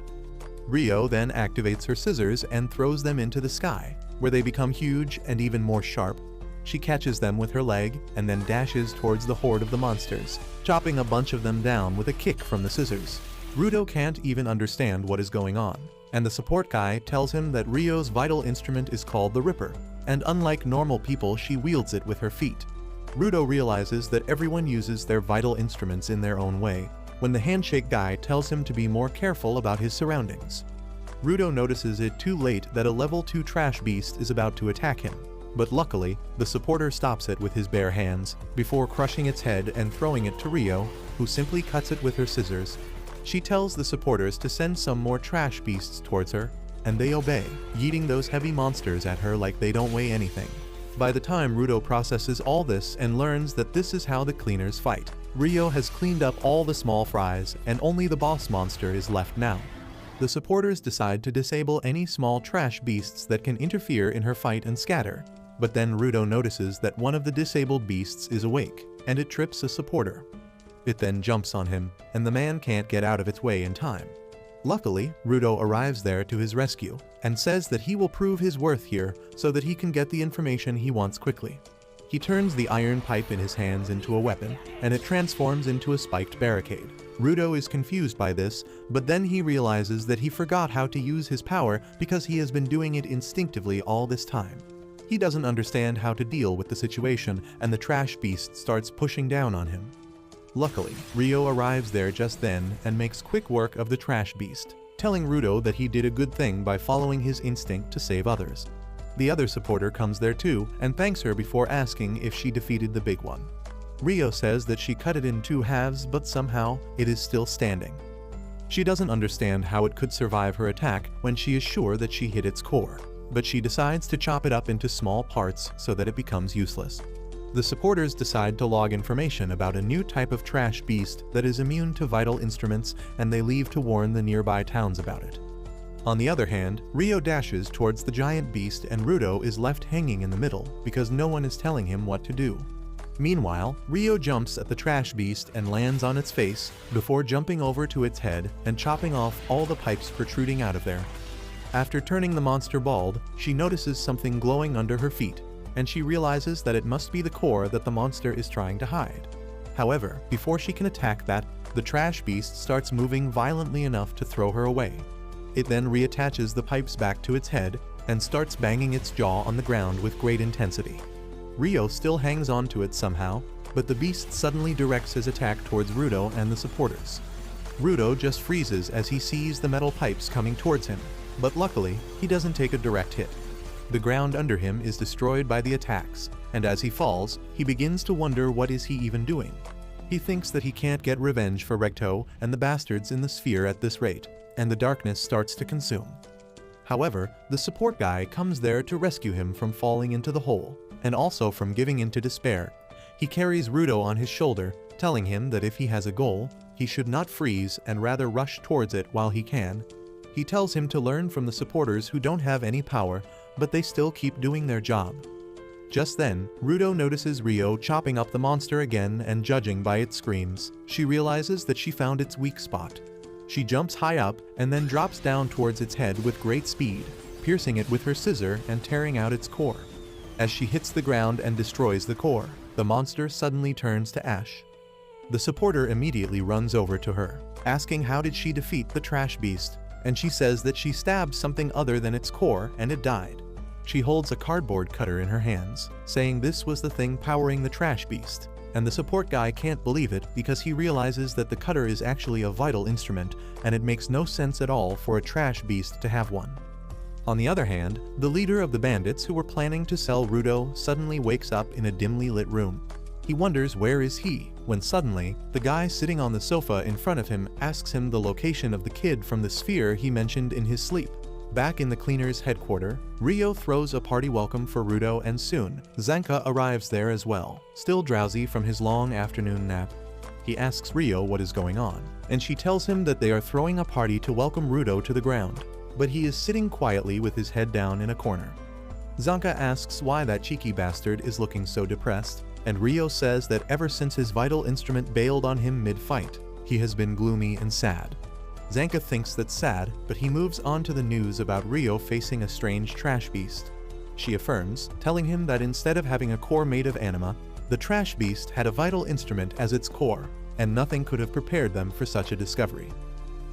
Rio then activates her scissors and throws them into the sky, where they become huge and even more sharp. She catches them with her leg and then dashes towards the horde of the monsters, chopping a bunch of them down with a kick from the scissors. Rudo can't even understand what is going on, and the support guy tells him that Rio's vital instrument is called the Ripper, and unlike normal people, she wields it with her feet. Rudo realizes that everyone uses their vital instruments in their own way, when the handshake guy tells him to be more careful about his surroundings. Rudo notices it too late that a level 2 trash beast is about to attack him, but luckily, the supporter stops it with his bare hands, before crushing its head and throwing it to Rio, who simply cuts it with her scissors. She tells the supporters to send some more trash beasts towards her, and they obey, yeeting those heavy monsters at her like they don't weigh anything. By the time Rudo processes all this and learns that this is how the cleaners fight, Rio has cleaned up all the small fries and only the boss monster is left now. The supporters decide to disable any small trash beasts that can interfere in her fight and scatter, but then Rudo notices that one of the disabled beasts is awake, and it trips a supporter. It then jumps on him, and the man can't get out of its way in time. Luckily, Rudo arrives there to his rescue, and says that he will prove his worth here so that he can get the information he wants quickly. He turns the iron pipe in his hands into a weapon, and it transforms into a spiked barricade. Rudo is confused by this, but then he realizes that he forgot how to use his power because he has been doing it instinctively all this time. He doesn't understand how to deal with the situation, and the trash beast starts pushing down on him. Luckily, Rio arrives there just then and makes quick work of the trash beast, telling Rudo that he did a good thing by following his instinct to save others. The other supporter comes there too and thanks her before asking if she defeated the big one. Rio says that she cut it in 2 halves, but somehow it is still standing. She doesn't understand how it could survive her attack when she is sure that she hit its core, but she decides to chop it up into small parts so that it becomes useless. The supporters decide to log information about a new type of trash beast that is immune to vital instruments, and they leave to warn the nearby towns about it. On the other hand, Rio dashes towards the giant beast and Rudo is left hanging in the middle because no one is telling him what to do. Meanwhile, Rio jumps at the trash beast and lands on its face before jumping over to its head and chopping off all the pipes protruding out of there. After turning the monster bald, she notices something glowing under her feet, and she realizes that it must be the core that the monster is trying to hide. However, before she can attack that, the trash beast starts moving violently enough to throw her away. It then reattaches the pipes back to its head and starts banging its jaw on the ground with great intensity. Rio still hangs on to it somehow, but the beast suddenly directs his attack towards Rudo and the supporters. Rudo just freezes as he sees the metal pipes coming towards him, but luckily, he doesn't take a direct hit. The ground under him is destroyed by the attacks, and as he falls, he begins to wonder what is he even doing. He thinks that he can't get revenge for Recto and the bastards in the sphere at this rate, and the darkness starts to consume. However, the support guy comes there to rescue him from falling into the hole, and also from giving in to despair. He carries Rudo on his shoulder, telling him that if he has a goal, he should not freeze and rather rush towards it while he can. He tells him to learn from the supporters who don't have any power, but they still keep doing their job. Just then, Rudo notices Rio chopping up the monster again, and judging by its screams, she realizes that she found its weak spot. She jumps high up and then drops down towards its head with great speed, piercing it with her scissor and tearing out its core. As she hits the ground and destroys the core, the monster suddenly turns to ash. The supporter immediately runs over to her, asking how did she defeat the trash beast, and she says that she stabbed something other than its core and it died. She holds a cardboard cutter in her hands, saying this was the thing powering the trash beast. and the support guy can't believe it because he realizes that the cutter is actually a vital instrument and it makes no sense at all for a trash beast to have one. On the other hand, the leader of the bandits who were planning to sell Rudo suddenly wakes up in a dimly lit room. He wonders where is he, when suddenly, the guy sitting on the sofa in front of him asks him the location of the kid from the sphere he mentioned in his sleep. Back in the cleaner's headquarters, Rio throws a party welcome for Rudo and soon, Zanka arrives there as well, still drowsy from his long afternoon nap. He asks Rio what is going on, and she tells him that they are throwing a party to welcome Rudo to the ground, but he is sitting quietly with his head down in a corner. Zanka asks why that cheeky bastard is looking so depressed, and Rio says that ever since his vital instrument bailed on him mid-fight, he has been gloomy and sad. Zanka thinks that's sad, but he moves on to the news about Rio facing a strange trash beast. She affirms, telling him that instead of having a core made of anima, the trash beast had a vital instrument as its core, and nothing could have prepared them for such a discovery.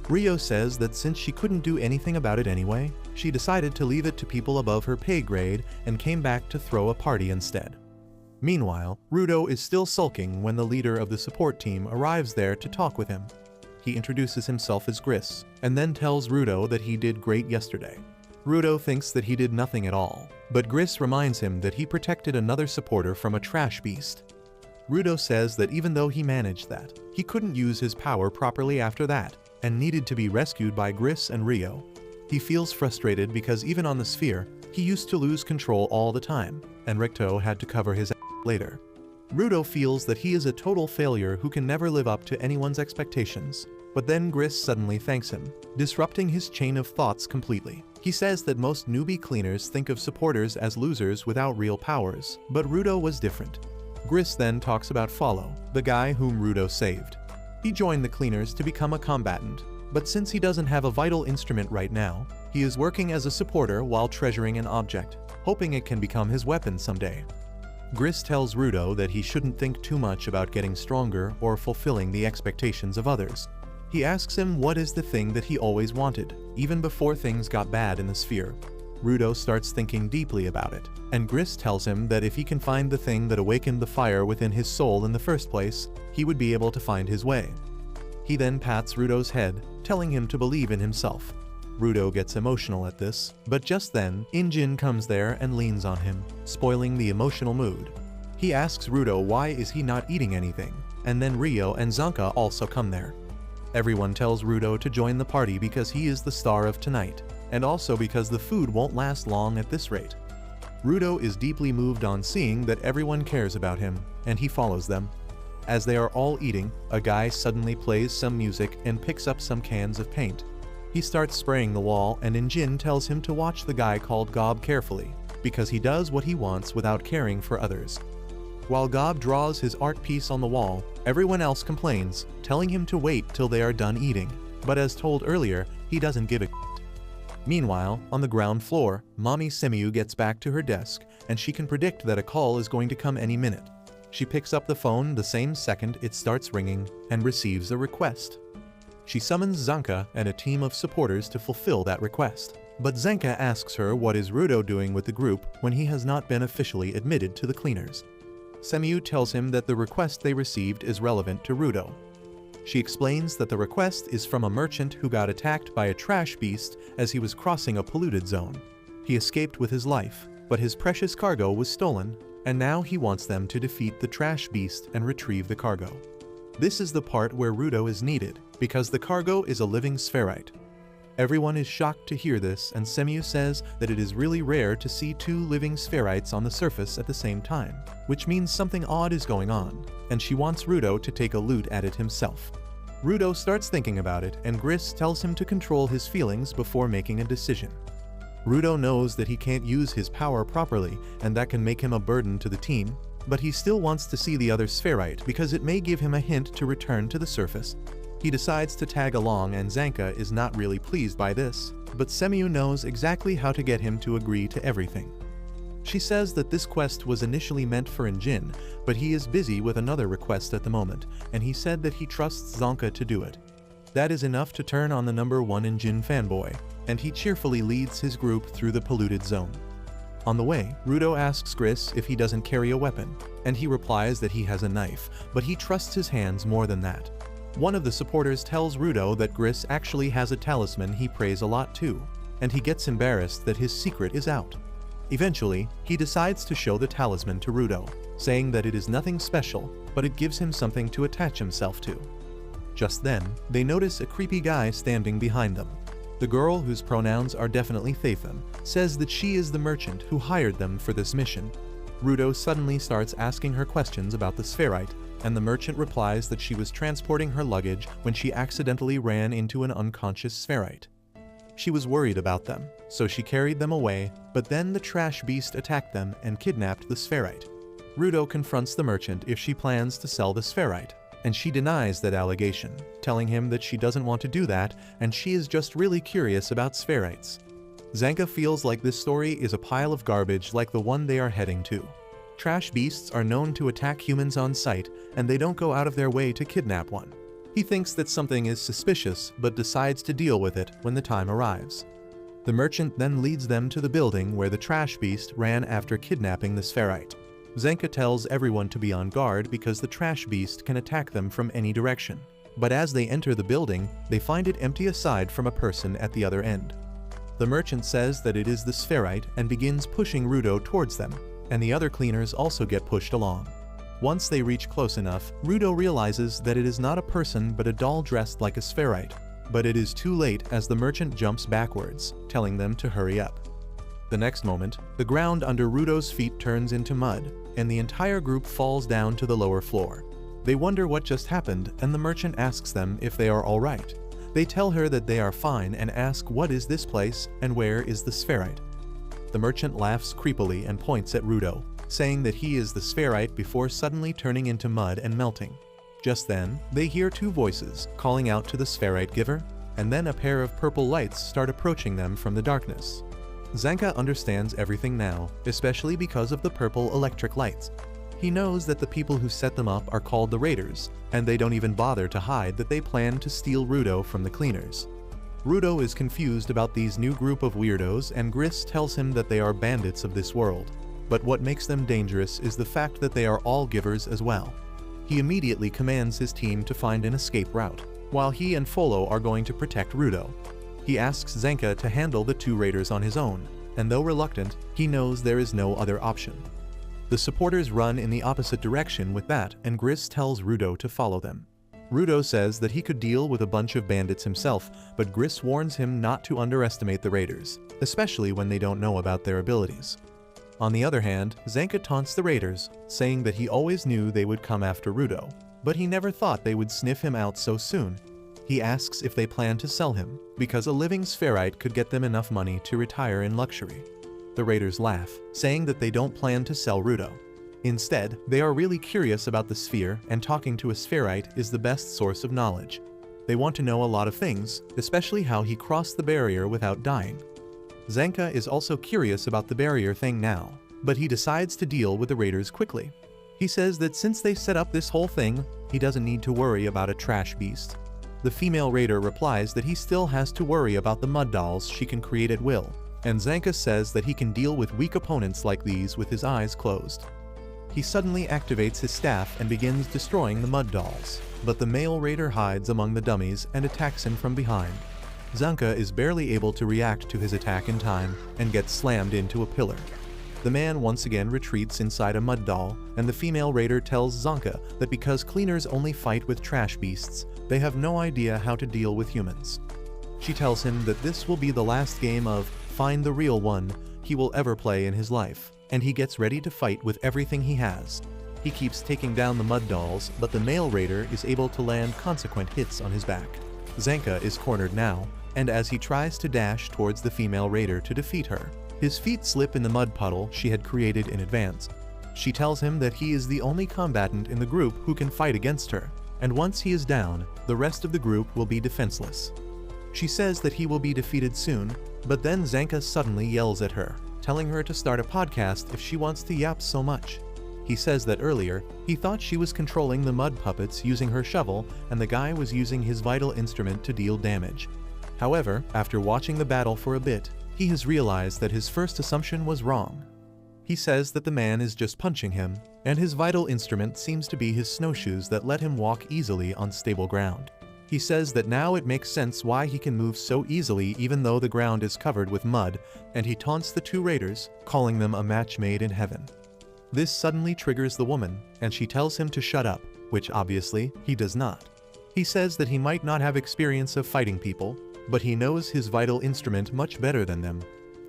Rio says that since she couldn't do anything about it anyway, she decided to leave it to people above her pay grade and came back to throw a party instead. Meanwhile, Rudo is still sulking when the leader of the support team arrives there to talk with him. He introduces himself as Gris, and then tells Rudo that he did great yesterday. Rudo thinks that he did nothing at all, but Gris reminds him that he protected another supporter from a trash beast. Rudo says that even though he managed that, he couldn't use his power properly after that, and needed to be rescued by Gris and Rio. He feels frustrated because even on the sphere, he used to lose control all the time, and Ricto had to cover his ass later. Rudo feels that he is a total failure who can never live up to anyone's expectations, but then Gris suddenly thanks him, disrupting his chain of thoughts completely. He says that most newbie cleaners think of supporters as losers without real powers, but Rudo was different. Gris then talks about Follow, the guy whom Rudo saved. He joined the cleaners to become a combatant, but since he doesn't have a vital instrument right now, he is working as a supporter while treasuring an object, hoping it can become his weapon someday. Gris tells Rudo that he shouldn't think too much about getting stronger or fulfilling the expectations of others. He asks him what is the thing that he always wanted, even before things got bad in the sphere. Rudo starts thinking deeply about it, and Gris tells him that if he can find the thing that awakened the fire within his soul in the first place, he would be able to find his way. He then pats Rudo's head, telling him to believe in himself. Rudo gets emotional at this, but just then, Injin comes there and leans on him, spoiling the emotional mood. He asks Rudo why is he not eating anything, and then Rio and Zanka also come there. Everyone tells Rudo to join the party because he is the star of tonight, and also because the food won't last long at this rate. Rudo is deeply moved on seeing that everyone cares about him, and he follows them. As they are all eating, a guy suddenly plays some music and picks up some cans of paint. He starts spraying the wall, and Injin tells him to watch the guy called Gob carefully, because he does what he wants without caring for others. While Gob draws his art piece on the wall, everyone else complains, telling him to wait till they are done eating, but as told earlier, he doesn't give a shit. Meanwhile, on the ground floor, Mommy Semiu gets back to her desk, and she can predict that a call is going to come any minute. She picks up the phone the same second it starts ringing, and receives a request. She summons Zanka and a team of supporters to fulfill that request. But Zanka asks her what is Rudo doing with the group when he has not been officially admitted to the cleaners. Semiu tells him that the request they received is relevant to Rudo. She explains that the request is from a merchant who got attacked by a trash beast as he was crossing a polluted zone. He escaped with his life, but his precious cargo was stolen, and now he wants them to defeat the trash beast and retrieve the cargo. This is the part where Rudo is needed, because the cargo is a living spherite. Everyone is shocked to hear this, and Semiu says that it is really rare to see two living spherites on the surface at the same time, which means something odd is going on, and she wants Rudo to take a loot at it himself. Rudo starts thinking about it, and Gris tells him to control his feelings before making a decision. Rudo knows that he can't use his power properly, and that can make him a burden to the team, but he still wants to see the other spherite because it may give him a hint to return to the surface. He decides to tag along, and Zanka is not really pleased by this, but Semiu knows exactly how to get him to agree to everything. She says that this quest was initially meant for Injin, but he is busy with another request at the moment, and he said that he trusts Zanka to do it. That is enough to turn on the #1 Injin fanboy, and he cheerfully leads his group through the polluted zone. On the way, Rudo asks Gris if he doesn't carry a weapon, and he replies that he has a knife, but he trusts his hands more than that. One of the supporters tells Rudo that Gris actually has a talisman he prays a lot to, and he gets embarrassed that his secret is out. Eventually, he decides to show the talisman to Rudo, saying that it is nothing special, but it gives him something to attach himself to. Just then, they notice a creepy guy standing behind them. The girl, whose pronouns are definitely Thatham, says that she is the merchant who hired them for this mission. Rudo suddenly starts asking her questions about the spherite, and the merchant replies that she was transporting her luggage when she accidentally ran into an unconscious spherite. She was worried about them, so she carried them away, but then the trash beast attacked them and kidnapped the spherite. Rudo confronts the merchant if she plans to sell the spherite, and she denies that allegation, telling him that she doesn't want to do that and she is just really curious about spherites. Zanka feels like this story is a pile of garbage like the one they are heading to. Trash beasts are known to attack humans on sight, and they don't go out of their way to kidnap one. He thinks that something is suspicious, but decides to deal with it when the time arrives. The merchant then leads them to the building where the trash beast ran after kidnapping the spherite. Zanka tells everyone to be on guard because the trash beast can attack them from any direction. But as they enter the building, they find it empty aside from a person at the other end. The merchant says that it is the spherite and begins pushing Rudo towards them, and the other cleaners also get pushed along. Once they reach close enough, Rudo realizes that it is not a person but a doll dressed like a spherite. But it is too late as the merchant jumps backwards, telling them to hurry up. The next moment, the ground under Rudo's feet turns into mud, and the entire group falls down to the lower floor. They wonder what just happened, and the merchant asks them if they are all right. They tell her that they are fine and ask what is this place and where is the spherite. The merchant laughs creepily and points at Rudo, saying that he is the spherite before suddenly turning into mud and melting. Just then, they hear two voices calling out to the spherite giver, and then a pair of purple lights start approaching them from the darkness. Zanka understands everything now, especially because of the purple electric lights. He knows that the people who set them up are called the Raiders, and they don't even bother to hide that they plan to steal Rudo from the cleaners. Rudo is confused about these new group of weirdos, and Gris tells him that they are bandits of this world. But what makes them dangerous is the fact that they are all givers as well. He immediately commands his team to find an escape route, while he and Folo are going to protect Rudo. He asks Zanka to handle the two raiders on his own, and though reluctant, he knows there is no other option. The supporters run in the opposite direction with that, and Gris tells Rudo to follow them. Rudo says that he could deal with a bunch of bandits himself, but Gris warns him not to underestimate the raiders, especially when they don't know about their abilities. On the other hand, Zanka taunts the raiders, saying that he always knew they would come after Rudo, but he never thought they would sniff him out so soon. He asks if they plan to sell him, because a living spherite could get them enough money to retire in luxury. The raiders laugh, saying that they don't plan to sell Rudo. Instead, they are really curious about the sphere, and talking to a spherite is the best source of knowledge. They want to know a lot of things, especially how he crossed the barrier without dying. Zanka is also curious about the barrier thing now, but he decides to deal with the raiders quickly. He says that since they set up this whole thing, he doesn't need to worry about a trash beast. The female raider replies that he still has to worry about the mud dolls she can create at will, and Zanka says that he can deal with weak opponents like these with his eyes closed. He suddenly activates his staff and begins destroying the mud dolls, but the male raider hides among the dummies and attacks him from behind. Zanka is barely able to react to his attack in time and gets slammed into a pillar. The man once again retreats inside a mud doll, and the female raider tells Zanka that because cleaners only fight with trash beasts, they have no idea how to deal with humans. She tells him that this will be the last game of Find the Real One he will ever play in his life, and he gets ready to fight with everything he has. He keeps taking down the mud dolls, but the male raider is able to land consequent hits on his back. Zanka is cornered now, and as he tries to dash towards the female raider to defeat her, his feet slip in the mud puddle she had created in advance. She tells him that he is the only combatant in the group who can fight against her, and once he is down, the rest of the group will be defenseless. She says that he will be defeated soon, but then Zanka suddenly yells at her, telling her to start a podcast if she wants to yap so much. He says that earlier, he thought she was controlling the mud puppets using her shovel, and the guy was using his vital instrument to deal damage. However, after watching the battle for a bit, he has realized that his first assumption was wrong. He says that the man is just punching him, and his vital instrument seems to be his snowshoes that let him walk easily on stable ground. He says that now it makes sense why he can move so easily even though the ground is covered with mud, and he taunts the two raiders, calling them a match made in heaven. This suddenly triggers the woman, and she tells him to shut up, which obviously he does not. He says that he might not have experience of fighting people, but he knows his vital instrument much better than them.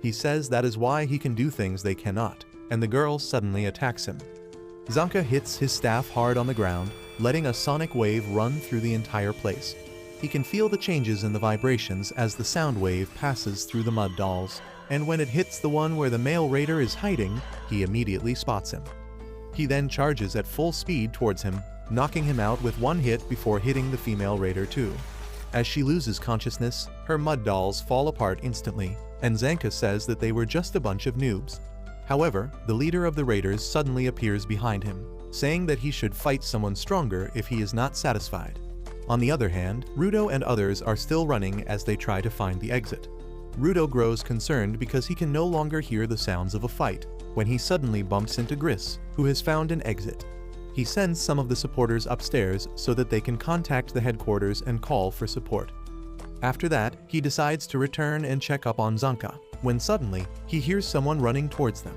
He says that is why he can do things they cannot, and the girl suddenly attacks him. Zanka hits his staff hard on the ground, letting a sonic wave run through the entire place. He can feel the changes in the vibrations as the sound wave passes through the mud dolls, and when it hits the one where the male raider is hiding, he immediately spots him. He then charges at full speed towards him, knocking him out with one hit before hitting the female raider too. As she loses consciousness, her mud dolls fall apart instantly, and Zanka says that they were just a bunch of noobs. However, the leader of the raiders suddenly appears behind him, saying that he should fight someone stronger if he is not satisfied. On the other hand, Rudo and others are still running as they try to find the exit. Rudo grows concerned because he can no longer hear the sounds of a fight, when he suddenly bumps into Gris, who has found an exit. He sends some of the supporters upstairs so that they can contact the headquarters and call for support. After that, he decides to return and check up on Zanka, when suddenly, he hears someone running towards them.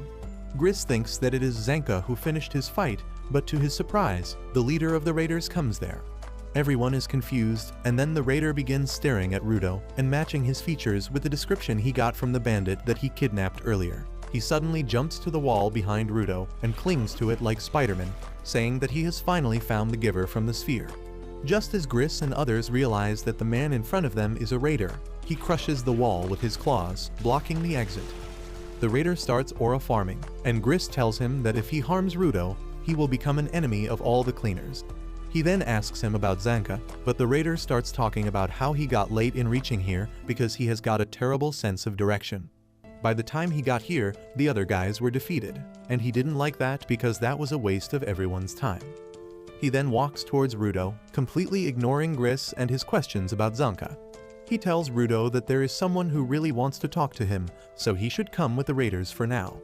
Gris thinks that it is Zanka who finished his fight, but to his surprise, the leader of the raiders comes there. Everyone is confused, and then the raider begins staring at Rudo and matching his features with the description he got from the bandit that he kidnapped earlier. He suddenly jumps to the wall behind Rudo and clings to it like Spider-Man, saying that he has finally found the giver from the sphere. Just as Gris and others realize that the man in front of them is a raider, he crushes the wall with his claws, blocking the exit. The raider starts aura farming, and Gris tells him that if he harms Rudo, he will become an enemy of all the cleaners. He then asks him about Zanka, but the raider starts talking about how he got late in reaching here because he has got a terrible sense of direction. By the time he got here, the other guys were defeated, and he didn't like that because that was a waste of everyone's time. He then walks towards Rudo, completely ignoring Gris and his questions about Zanka. He tells Rudo that there is someone who really wants to talk to him, so he should come with the raiders for now.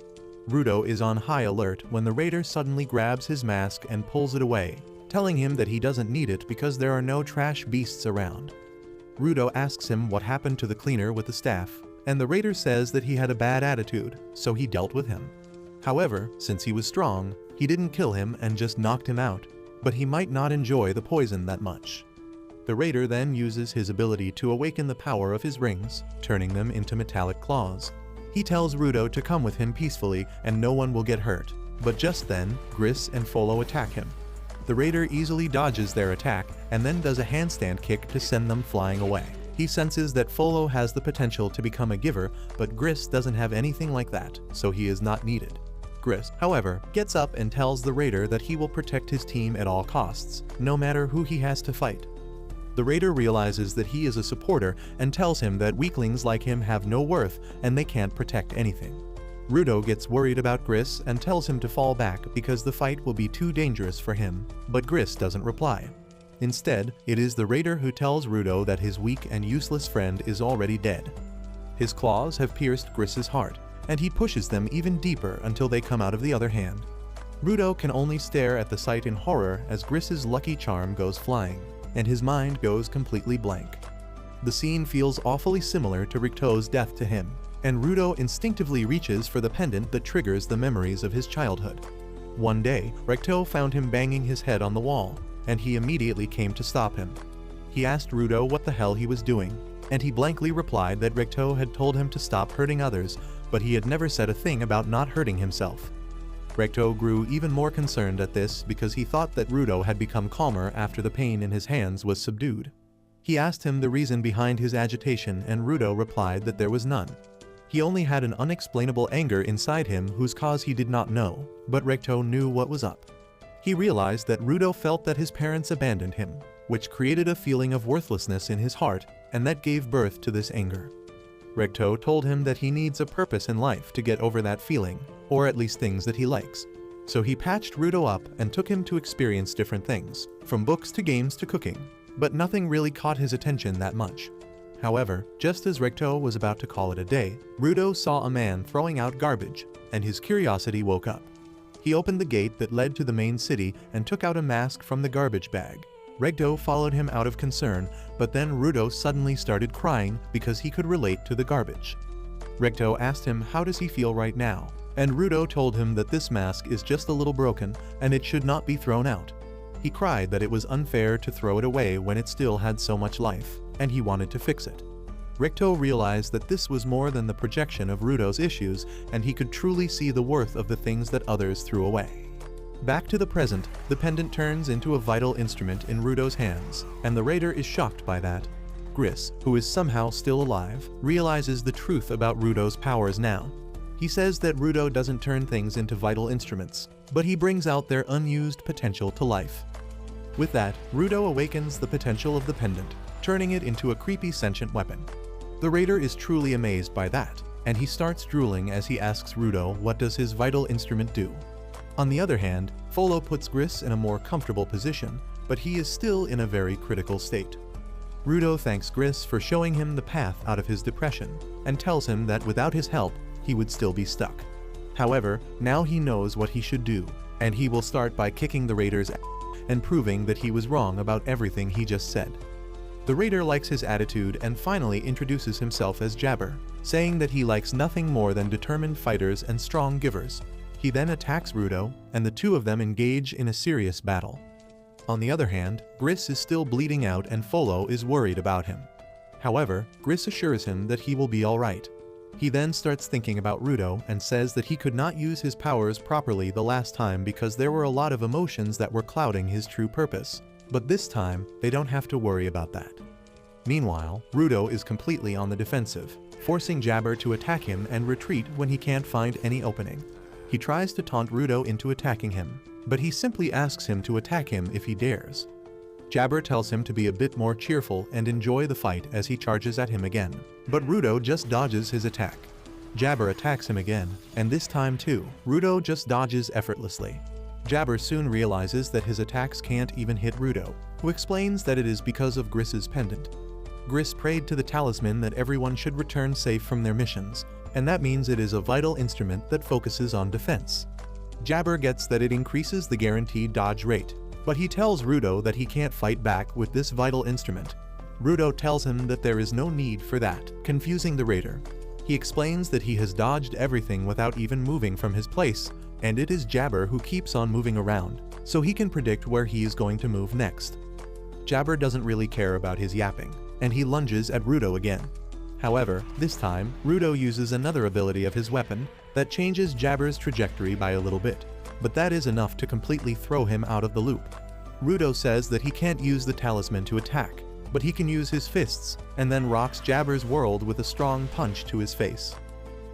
Rudo is on high alert when the raider suddenly grabs his mask and pulls it away, telling him that he doesn't need it because there are no trash beasts around. Rudo asks him what happened to the cleaner with the staff, and the raider says that he had a bad attitude, so he dealt with him. However, since he was strong, he didn't kill him and just knocked him out, but he might not enjoy the poison that much. The raider then uses his ability to awaken the power of his rings, turning them into metallic claws. He tells Rudo to come with him peacefully and no one will get hurt, but just then, Gris and Folo attack him. The raider easily dodges their attack and then does a handstand kick to send them flying away. He senses that Folo has the potential to become a giver, but Gris doesn't have anything like that, so he is not needed. Gris, however, gets up and tells the raider that he will protect his team at all costs, no matter who he has to fight. The raider realizes that he is a supporter and tells him that weaklings like him have no worth and they can't protect anything. Rudo gets worried about Gris and tells him to fall back because the fight will be too dangerous for him, but Gris doesn't reply. Instead, it is the raider who tells Rudo that his weak and useless friend is already dead. His claws have pierced Gris's heart, and he pushes them even deeper until they come out of the other hand. Rudo can only stare at the sight in horror as Gris's lucky charm goes flying, and his mind goes completely blank. The scene feels awfully similar to Ricto's death to him, and Rudo instinctively reaches for the pendant that triggers the memories of his childhood. One day, Ricto found him banging his head on the wall, and he immediately came to stop him. He asked Rudo what the hell he was doing, and he blankly replied that Ricto had told him to stop hurting others, but he had never said a thing about not hurting himself. Ricto grew even more concerned at this because he thought that Rudo had become calmer after the pain in his hands was subdued. He asked him the reason behind his agitation and Rudo replied that there was none. He only had an unexplainable anger inside him whose cause he did not know, but Ricto knew what was up. He realized that Rudo felt that his parents abandoned him, which created a feeling of worthlessness in his heart, and that gave birth to this anger. Ricto told him that he needs a purpose in life to get over that feeling, or at least things that he likes. So he patched Rudo up and took him to experience different things, from books to games to cooking, but nothing really caught his attention that much. However, just as Ricto was about to call it a day, Rudo saw a man throwing out garbage, and his curiosity woke up. He opened the gate that led to the main city and took out a mask from the garbage bag. Ricto followed him out of concern, but then Rudo suddenly started crying because he could relate to the garbage. Ricto asked him how does he feel right now, and Rudo told him that this mask is just a little broken and it should not be thrown out. He cried that it was unfair to throw it away when it still had so much life, and he wanted to fix it. Ricto realized that this was more than the projection of Rudo's issues, and he could truly see the worth of the things that others threw away. Back to the present, the pendant turns into a vital instrument in Rudo's hands, and the raider is shocked by that. Gris, who is somehow still alive, realizes the truth about Rudo's powers now. He says that Rudo doesn't turn things into vital instruments, but he brings out their unused potential to life. With that, Rudo awakens the potential of the pendant, turning it into a creepy sentient weapon. The raider is truly amazed by that, and he starts drooling as he asks Rudo what does his vital instrument do. On the other hand, Folo puts Gris in a more comfortable position, but he is still in a very critical state. Rudo thanks Gris for showing him the path out of his depression, and tells him that without his help, he would still be stuck. However, now he knows what he should do, and he will start by kicking the raider's ass and proving that he was wrong about everything he just said. The raider likes his attitude and finally introduces himself as Jabber, saying that he likes nothing more than determined fighters and strong givers. He then attacks Rudo, and the two of them engage in a serious battle. On the other hand, Gris is still bleeding out and Folo is worried about him. However, Gris assures him that he will be alright. He then starts thinking about Rudo and says that he could not use his powers properly the last time because there were a lot of emotions that were clouding his true purpose. But this time, they don't have to worry about that. Meanwhile, Rudo is completely on the defensive, forcing Jabber to attack him and retreat when he can't find any opening. He tries to taunt Rudo into attacking him, but he simply asks him to attack him if he dares. Jabber tells him to be a bit more cheerful and enjoy the fight as he charges at him again, but Rudo just dodges his attack. Jabber attacks him again, and this time too, Rudo just dodges effortlessly. Jabber soon realizes that his attacks can't even hit Rudo, who explains that it is because of Gris's pendant. Gris prayed to the talisman that everyone should return safe from their missions, and that means it is a vital instrument that focuses on defense. Jabber gets that it increases the guaranteed dodge rate, but he tells Rudo that he can't fight back with this vital instrument. Rudo tells him that there is no need for that, confusing the raider. He explains that he has dodged everything without even moving from his place, and it is Jabber who keeps on moving around, so he can predict where he is going to move next. Jabber doesn't really care about his yapping, and he lunges at Rudo again. However, this time, Rudo uses another ability of his weapon that changes Jabber's trajectory by a little bit, but that is enough to completely throw him out of the loop. Rudo says that he can't use the talisman to attack, but he can use his fists, and then rocks Jabber's world with a strong punch to his face.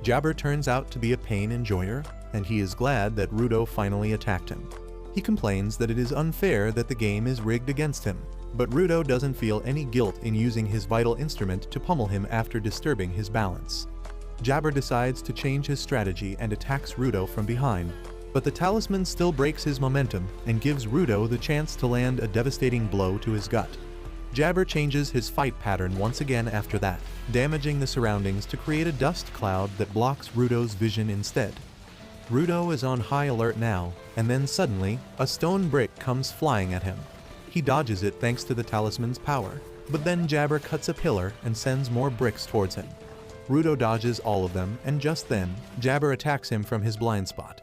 Jabber turns out to be a pain enjoyer, and he is glad that Rudo finally attacked him. He complains that it is unfair that the game is rigged against him, but Rudo doesn't feel any guilt in using his vital instrument to pummel him after disturbing his balance. Jabber decides to change his strategy and attacks Rudo from behind, but the talisman still breaks his momentum and gives Rudo the chance to land a devastating blow to his gut. Jabber changes his fight pattern once again after that, damaging the surroundings to create a dust cloud that blocks Rudo's vision instead. Rudo is on high alert now, and then suddenly, a stone brick comes flying at him. He dodges it thanks to the talisman's power, but then Jabber cuts a pillar and sends more bricks towards him. Rudo dodges all of them, and just then, Jabber attacks him from his blind spot.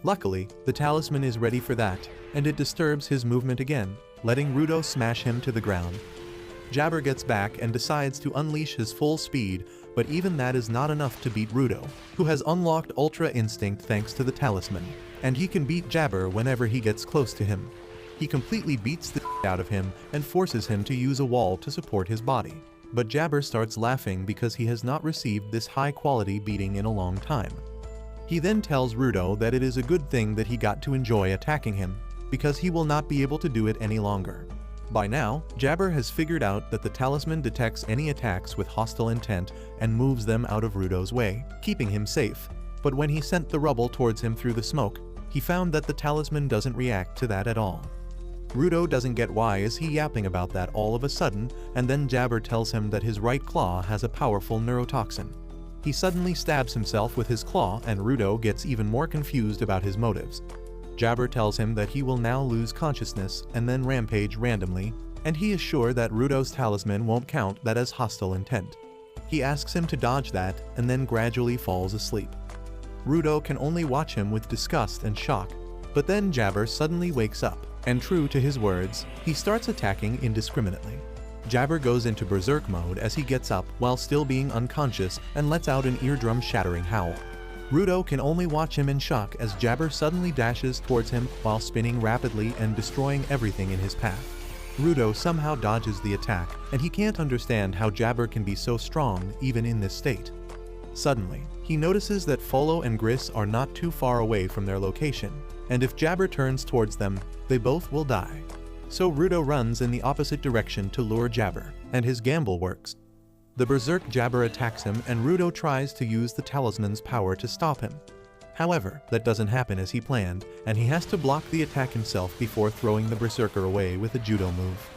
Luckily, the talisman is ready for that, and it disturbs his movement again, letting Rudo smash him to the ground. Jabber gets back and decides to unleash his full speed, but even that is not enough to beat Rudo, who has unlocked Ultra Instinct thanks to the talisman, and he can beat Jabber whenever he gets close to him. He completely beats the out of him and forces him to use a wall to support his body. But Jabber starts laughing because he has not received this high-quality beating in a long time. He then tells Rudo that it is a good thing that he got to enjoy attacking him, because he will not be able to do it any longer. By now, Jabber has figured out that the talisman detects any attacks with hostile intent and moves them out of Rudo's way, keeping him safe. But when he sent the rubble towards him through the smoke, he found that the talisman doesn't react to that at all. Rudo doesn't get why is he yapping about that all of a sudden, and then Jabber tells him that his right claw has a powerful neurotoxin. He suddenly stabs himself with his claw, and Rudo gets even more confused about his motives. Jabber tells him that he will now lose consciousness and then rampage randomly, and he is sure that Rudo's talisman won't count that as hostile intent. He asks him to dodge that and then gradually falls asleep. Rudo can only watch him with disgust and shock, but then Jabber suddenly wakes up, and true to his words, he starts attacking indiscriminately. Jabber goes into berserk mode as he gets up while still being unconscious and lets out an eardrum-shattering howl. Rudo can only watch him in shock as Jabber suddenly dashes towards him while spinning rapidly and destroying everything in his path. Rudo somehow dodges the attack, and he can't understand how Jabber can be so strong even in this state. Suddenly, he notices that Folo and Gris are not too far away from their location, and if Jabber turns towards them, they both will die. So Rudo runs in the opposite direction to lure Jabber, and his gamble works. The berserk Jabber attacks him, and Rudo tries to use the talisman's power to stop him. However, that doesn't happen as he planned, and he has to block the attack himself before throwing the berserker away with a judo move.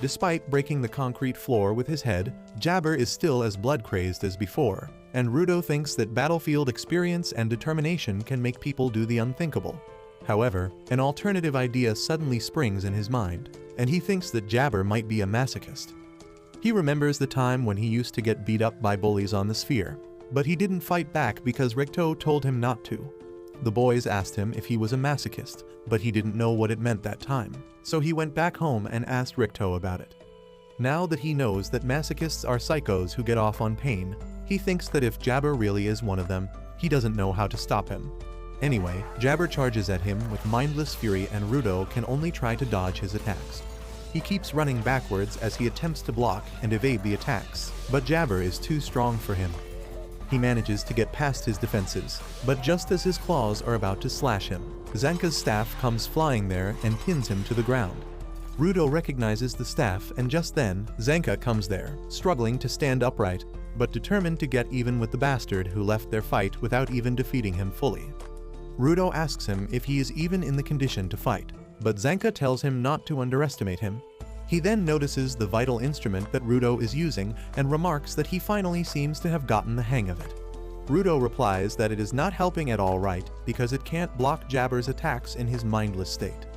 Despite breaking the concrete floor with his head, Jabber is still as blood-crazed as before, and Rudo thinks that battlefield experience and determination can make people do the unthinkable. However, an alternative idea suddenly springs in his mind, and he thinks that Jabber might be a masochist. He remembers the time when he used to get beat up by bullies on the sphere, but he didn't fight back because Ricto told him not to. The boys asked him if he was a masochist, but he didn't know what it meant that time, so he went back home and asked Ricto about it. Now that he knows that masochists are psychos who get off on pain, he thinks that if Jabber really is one of them, he doesn't know how to stop him. Anyway, Jabber charges at him with mindless fury, and Rudo can only try to dodge his attacks. He keeps running backwards as he attempts to block and evade the attacks, but Jabber is too strong for him. He manages to get past his defenses, but just as his claws are about to slash him, Zanka's staff comes flying there and pins him to the ground. Rudo recognizes the staff, and just then, Zanka comes there, struggling to stand upright, but determined to get even with the bastard who left their fight without even defeating him fully. Rudo asks him if he is even in the condition to fight, but Zanka tells him not to underestimate him. He then notices the vital instrument that Rudo is using and remarks that he finally seems to have gotten the hang of it. Rudo replies that it is not helping at all right because it can't block Jabber's attacks in his mindless state.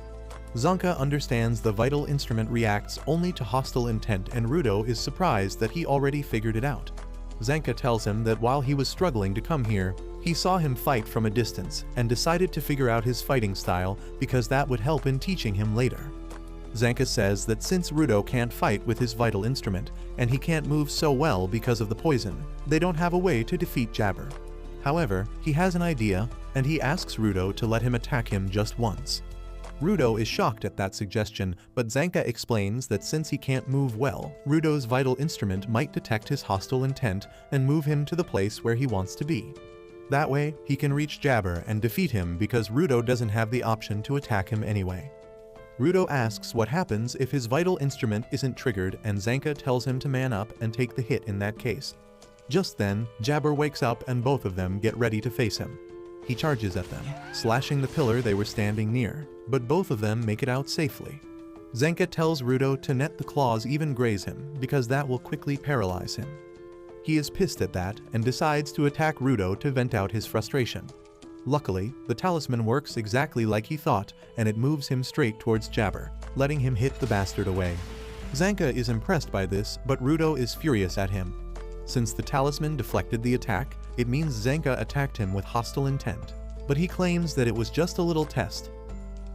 Zanka understands the vital instrument reacts only to hostile intent, and Rudo is surprised that he already figured it out. Zanka tells him that while he was struggling to come here, he saw him fight from a distance and decided to figure out his fighting style because that would help in teaching him later. Zanka says that since Rudo can't fight with his vital instrument, and he can't move so well because of the poison, they don't have a way to defeat Jabber. However, he has an idea, and he asks Rudo to let him attack him just once. Rudo is shocked at that suggestion, but Zanka explains that since he can't move well, Rudo's vital instrument might detect his hostile intent and move him to the place where he wants to be. That way, he can reach Jabber and defeat him because Rudo doesn't have the option to attack him anyway. Rudo asks what happens if his vital instrument isn't triggered, and Zanka tells him to man up and take the hit in that case. Just then, Jabber wakes up and both of them get ready to face him. He charges at them, slashing the pillar they were standing near, but both of them make it out safely. Zanka tells Rudo to let the claws even graze him because that will quickly paralyze him. He is pissed at that and decides to attack Rudo to vent out his frustration. Luckily, the talisman works exactly like he thought, and it moves him straight towards Jabber, letting him hit the bastard away. Zanka is impressed by this, but Rudo is furious at him. Since the talisman deflected the attack, it means Zanka attacked him with hostile intent, but he claims that it was just a little test.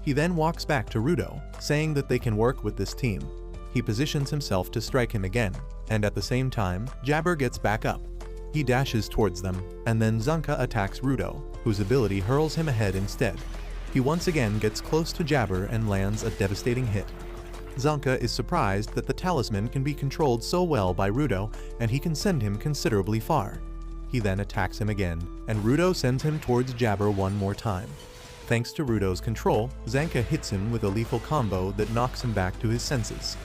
He then walks back to Rudo, saying that they can work with this team. He positions himself to strike him again, and at the same time, Jabber gets back up. He dashes towards them, and then Zanka attacks Rudo, whose ability hurls him ahead instead. He once again gets close to Jabber and lands a devastating hit. Zanka is surprised that the talisman can be controlled so well by Rudo, and he can send him considerably far. He then attacks him again, and Rudo sends him towards Jabber one more time. Thanks to Rudo's control, Zanka hits him with a lethal combo that knocks him back to his senses.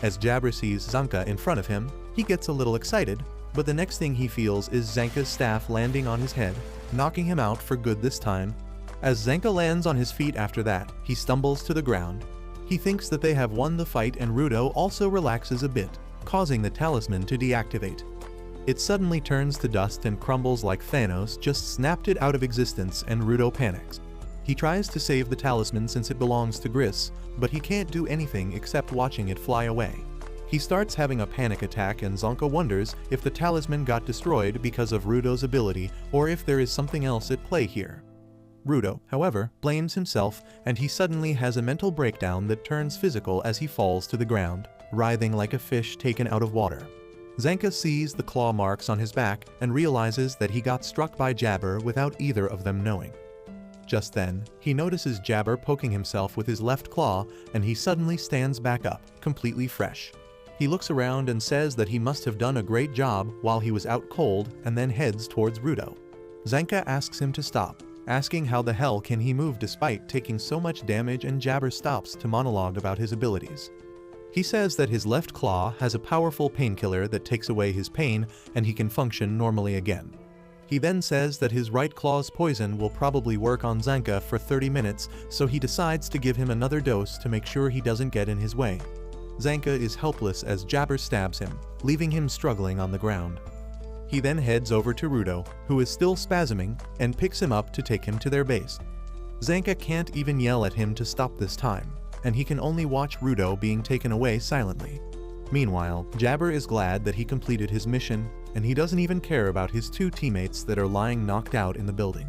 As Jabber sees Zanka in front of him, he gets a little excited, but the next thing he feels is Zanka's staff landing on his head, knocking him out for good this time. As Zanka lands on his feet after that, he stumbles to the ground. He thinks that they have won the fight, and Rudo also relaxes a bit, causing the talisman to deactivate. It suddenly turns to dust and crumbles like Thanos just snapped it out of existence, and Rudo panics. He tries to save the talisman since it belongs to Gris, but he can't do anything except watching it fly away. He starts having a panic attack, and Zonka wonders if the talisman got destroyed because of Rudo's ability or if there is something else at play here. Rudo, however, blames himself, and he suddenly has a mental breakdown that turns physical as he falls to the ground, writhing like a fish taken out of water. Zanka sees the claw marks on his back and realizes that he got struck by Jabber without either of them knowing. Just then, he notices Jabber poking himself with his left claw, and he suddenly stands back up, completely fresh. He looks around and says that he must have done a great job while he was out cold, and then heads towards Rudo. Zanka asks him to stop, asking how the hell can he move despite taking so much damage, and Jabber stops to monologue about his abilities. He says that his left claw has a powerful painkiller that takes away his pain and he can function normally again. He then says that his right claw's poison will probably work on Zanka for 30 minutes, so he decides to give him another dose to make sure he doesn't get in his way. Zanka is helpless as Jabber stabs him, leaving him struggling on the ground. He then heads over to Rudo, who is still spasming, and picks him up to take him to their base. Zanka can't even yell at him to stop this time, and he can only watch Rudo being taken away silently. Meanwhile, Jabber is glad that he completed his mission, and he doesn't even care about his two teammates that are lying knocked out in the building.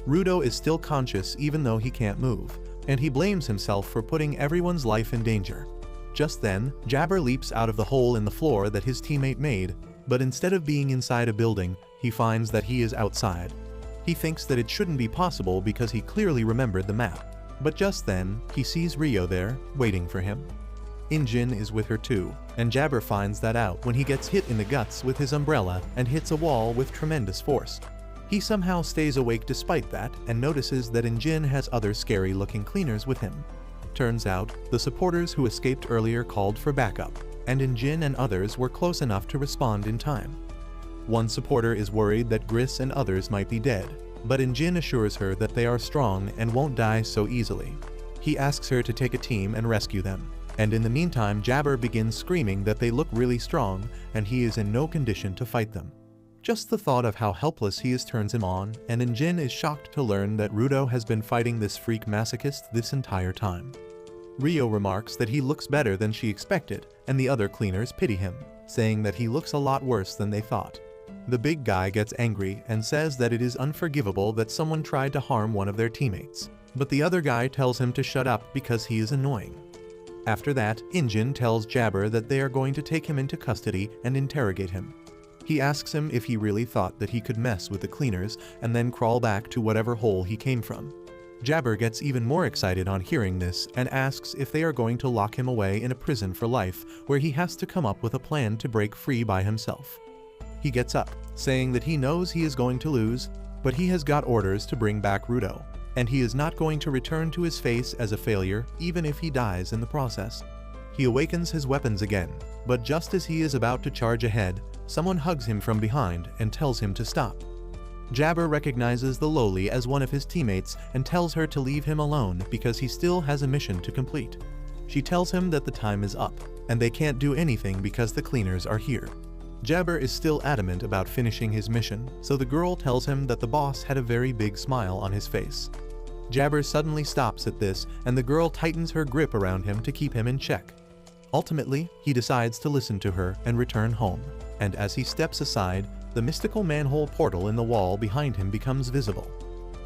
Rudo is still conscious even though he can't move, and he blames himself for putting everyone's life in danger. Just then, Jabber leaps out of the hole in the floor that his teammate made, but instead of being inside a building, he finds that he is outside. He thinks that it shouldn't be possible because he clearly remembered the map. But just then, he sees Rio there, waiting for him. Injin is with her too, and Jabber finds that out when he gets hit in the guts with his umbrella and hits a wall with tremendous force. He somehow stays awake despite that and notices that Injin has other scary-looking cleaners with him. Turns out, the supporters who escaped earlier called for backup, and Injin and others were close enough to respond in time. One supporter is worried that Gris and others might be dead, but Injin assures her that they are strong and won't die so easily. He asks her to take a team and rescue them, and in the meantime Jabber begins screaming that they look really strong and he is in no condition to fight them. Just the thought of how helpless he is turns him on, and Injin is shocked to learn that Rudo has been fighting this freak masochist this entire time. Rio remarks that he looks better than she expected, and the other cleaners pity him, saying that he looks a lot worse than they thought. The big guy gets angry and says that it is unforgivable that someone tried to harm one of their teammates, but the other guy tells him to shut up because he is annoying. After that, Injin tells Jabber that they are going to take him into custody and interrogate him. He asks him if he really thought that he could mess with the cleaners and then crawl back to whatever hole he came from. Jabber gets even more excited on hearing this and asks if they are going to lock him away in a prison for life where he has to come up with a plan to break free by himself. He gets up, saying that he knows he is going to lose, but he has got orders to bring back Rudo, and he is not going to return to his face as a failure even if he dies in the process. He awakens his weapons again, but just as he is about to charge ahead, someone hugs him from behind and tells him to stop. Jabber recognizes the lowly as one of his teammates and tells her to leave him alone because he still has a mission to complete. She tells him that the time is up, and they can't do anything because the cleaners are here. Jabber is still adamant about finishing his mission, so the girl tells him that the boss had a very big smile on his face. Jabber suddenly stops at this, and the girl tightens her grip around him to keep him in check. Ultimately, he decides to listen to her and return home, and as he steps aside, the mystical manhole portal in the wall behind him becomes visible.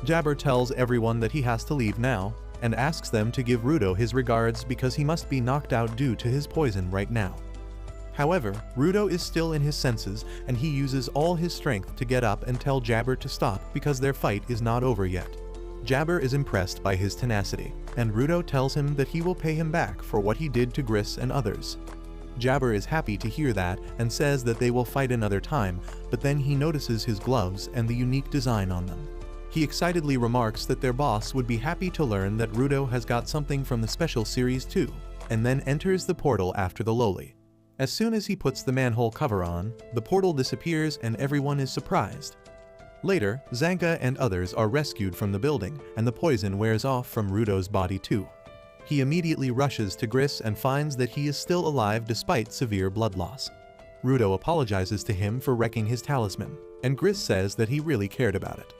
Jabber tells everyone that he has to leave now, and asks them to give Rudo his regards because he must be knocked out due to his poison right now. However, Rudo is still in his senses, and he uses all his strength to get up and tell Jabber to stop because their fight is not over yet. Jabber is impressed by his tenacity, and Rudo tells him that he will pay him back for what he did to Gris and others. Jabber is happy to hear that and says that they will fight another time, but then he notices his gloves and the unique design on them. He excitedly remarks that their boss would be happy to learn that Rudo has got something from the special series too, and then enters the portal after the lowly. As soon as he puts the manhole cover on, the portal disappears and everyone is surprised. Later, Zanka and others are rescued from the building, and the poison wears off from Rudo's body too. He immediately rushes to Gris and finds that he is still alive despite severe blood loss. Rudo apologizes to him for wrecking his talisman, and Gris says that he really cared about it.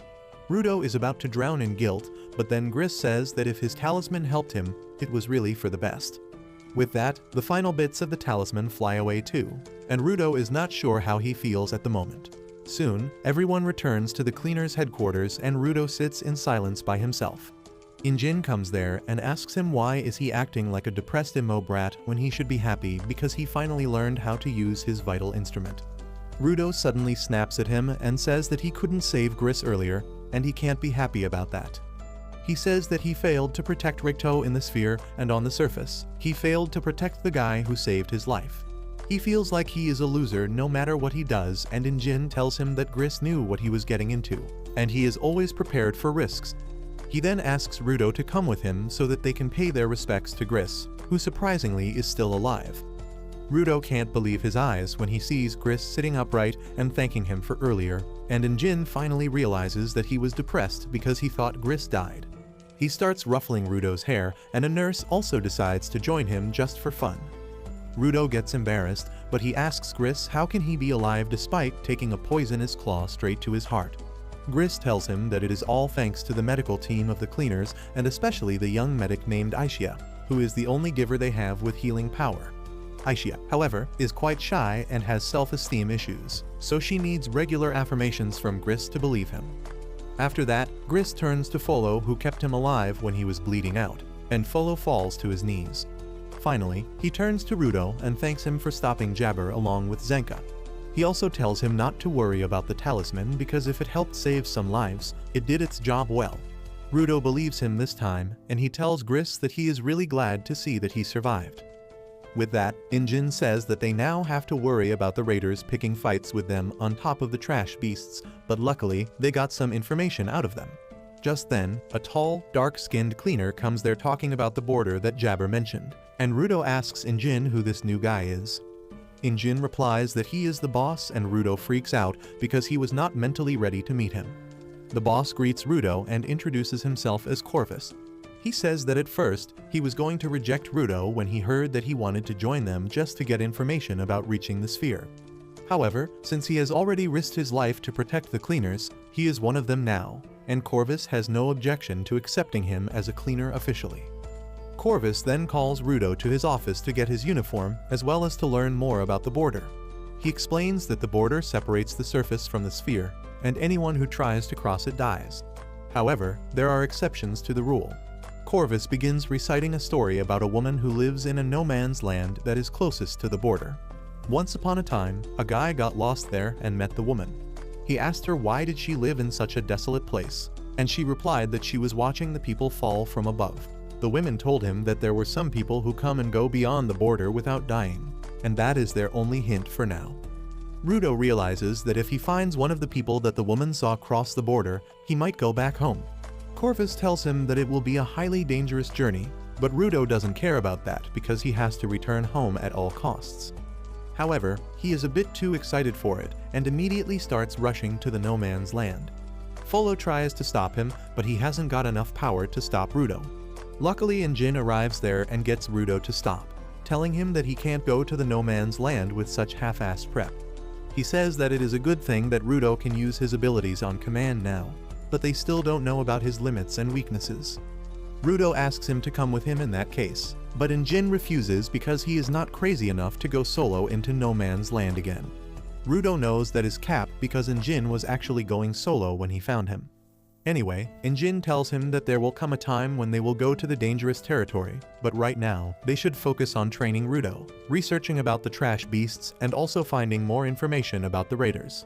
Rudo is about to drown in guilt, but then Gris says that if his talisman helped him, it was really for the best. With that, the final bits of the talisman fly away too, and Rudo is not sure how he feels at the moment. Soon, everyone returns to the cleaner's headquarters and Rudo sits in silence by himself. Injin comes there and asks him why is he acting like a depressed emo brat when he should be happy because he finally learned how to use his vital instrument. Rudo suddenly snaps at him and says that he couldn't save Gris earlier, and he can't be happy about that. He says that he failed to protect Ricto in the sphere, and on the surface, he failed to protect the guy who saved his life. He feels like he is a loser no matter what he does, and Injin tells him that Gris knew what he was getting into, and he is always prepared for risks. He then asks Rudo to come with him so that they can pay their respects to Gris, who surprisingly is still alive. Rudo can't believe his eyes when he sees Gris sitting upright and thanking him for earlier, and Injin finally realizes that he was depressed because he thought Gris died. He starts ruffling Rudo's hair, and a nurse also decides to join him just for fun. Rudo gets embarrassed, but he asks Gris how can he be alive despite taking a poisonous claw straight to his heart. Gris tells him that it is all thanks to the medical team of the cleaners and especially the young medic named Aishia, who is the only giver they have with healing power. Aishia, however, is quite shy and has self-esteem issues, so she needs regular affirmations from Gris to believe him. After that, Gris turns to Folo, who kept him alive when he was bleeding out, and Folo falls to his knees. Finally, he turns to Rudo and thanks him for stopping Jabber along with Zenka. He also tells him not to worry about the talisman because if it helped save some lives, it did its job well. Rudo believes him this time, and he tells Gris that he is really glad to see that he survived. With that, Injin says that they now have to worry about the raiders picking fights with them on top of the trash beasts, but luckily, they got some information out of them. Just then, a tall, dark-skinned cleaner comes there talking about the border that Jabber mentioned, and Rudo asks Injin who this new guy is. Injin replies that he is the boss, and Rudo freaks out because he was not mentally ready to meet him. The boss greets Rudo and introduces himself as Corvus. He says that at first, he was going to reject Rudo when he heard that he wanted to join them just to get information about reaching the sphere. However, since he has already risked his life to protect the cleaners, he is one of them now, and Corvus has no objection to accepting him as a cleaner officially. Corvus then calls Rudo to his office to get his uniform, as well as to learn more about the border. He explains that the border separates the surface from the sphere, and anyone who tries to cross it dies. However, there are exceptions to the rule. Corvus begins reciting a story about a woman who lives in a no-man's land that is closest to the border. Once upon a time, a guy got lost there and met the woman. He asked her why did she live in such a desolate place, and she replied that she was watching the people fall from above. The women told him that there were some people who come and go beyond the border without dying, and that is their only hint for now. Rudo realizes that if he finds one of the people that the woman saw cross the border, he might go back home. Corvus tells him that it will be a highly dangerous journey, but Rudo doesn't care about that because he has to return home at all costs. However, he is a bit too excited for it and immediately starts rushing to the no man's land. Folo tries to stop him, but he hasn't got enough power to stop Rudo. Luckily, Injin arrives there and gets Rudo to stop, telling him that he can't go to the no man's land with such half-assed prep. He says that it is a good thing that Rudo can use his abilities on command now, but they still don't know about his limits and weaknesses. Rudo asks him to come with him in that case, but Injin refuses because he is not crazy enough to go solo into no man's land again. Rudo knows that is cap because Injin was actually going solo when he found him. Anyway, Injin tells him that there will come a time when they will go to the dangerous territory, but right now, they should focus on training Rudo, researching about the trash beasts, and also finding more information about the raiders.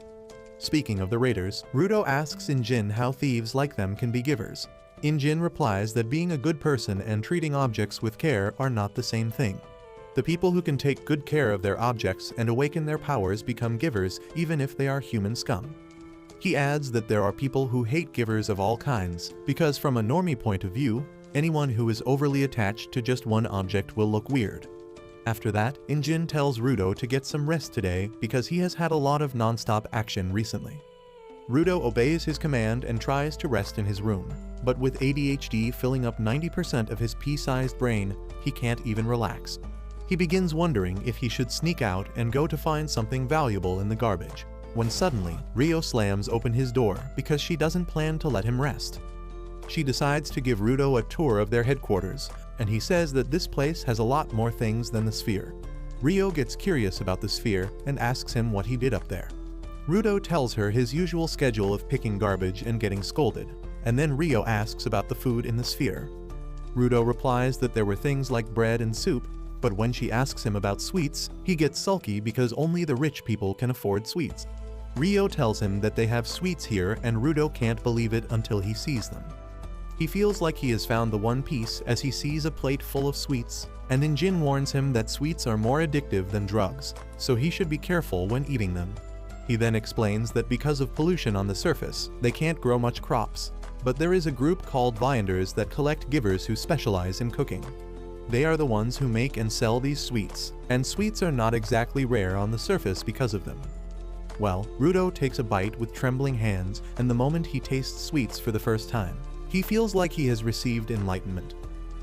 Speaking of the raiders, Rudo asks Injin how thieves like them can be givers. Injin replies that being a good person and treating objects with care are not the same thing. The people who can take good care of their objects and awaken their powers become givers even if they are human scum. He adds that there are people who hate givers of all kinds, because from a normie point of view, anyone who is overly attached to just one object will look weird. After that, Injin tells Rudo to get some rest today because he has had a lot of non-stop action recently. Rudo obeys his command and tries to rest in his room, but with ADHD filling up 90% of his pea-sized brain, he can't even relax. He begins wondering if he should sneak out and go to find something valuable in the garbage, when suddenly, Rio slams open his door because she doesn't plan to let him rest. She decides to give Rudo a tour of their headquarters, and he says that this place has a lot more things than the sphere. Rio gets curious about the sphere and asks him what he did up there. Rudo tells her his usual schedule of picking garbage and getting scolded, and then Rio asks about the food in the sphere. Rudo replies that there were things like bread and soup, but when she asks him about sweets, he gets sulky because only the rich people can afford sweets. Rio tells him that they have sweets here and Rudo can't believe it until he sees them. He feels like he has found the one piece as he sees a plate full of sweets, and Injin warns him that sweets are more addictive than drugs, so he should be careful when eating them. He then explains that because of pollution on the surface, they can't grow much crops, but there is a group called Vianders that collect givers who specialize in cooking. They are the ones who make and sell these sweets, and sweets are not exactly rare on the surface because of them. Well, Rudo takes a bite with trembling hands, and the moment he tastes sweets for the first time, he feels like he has received enlightenment.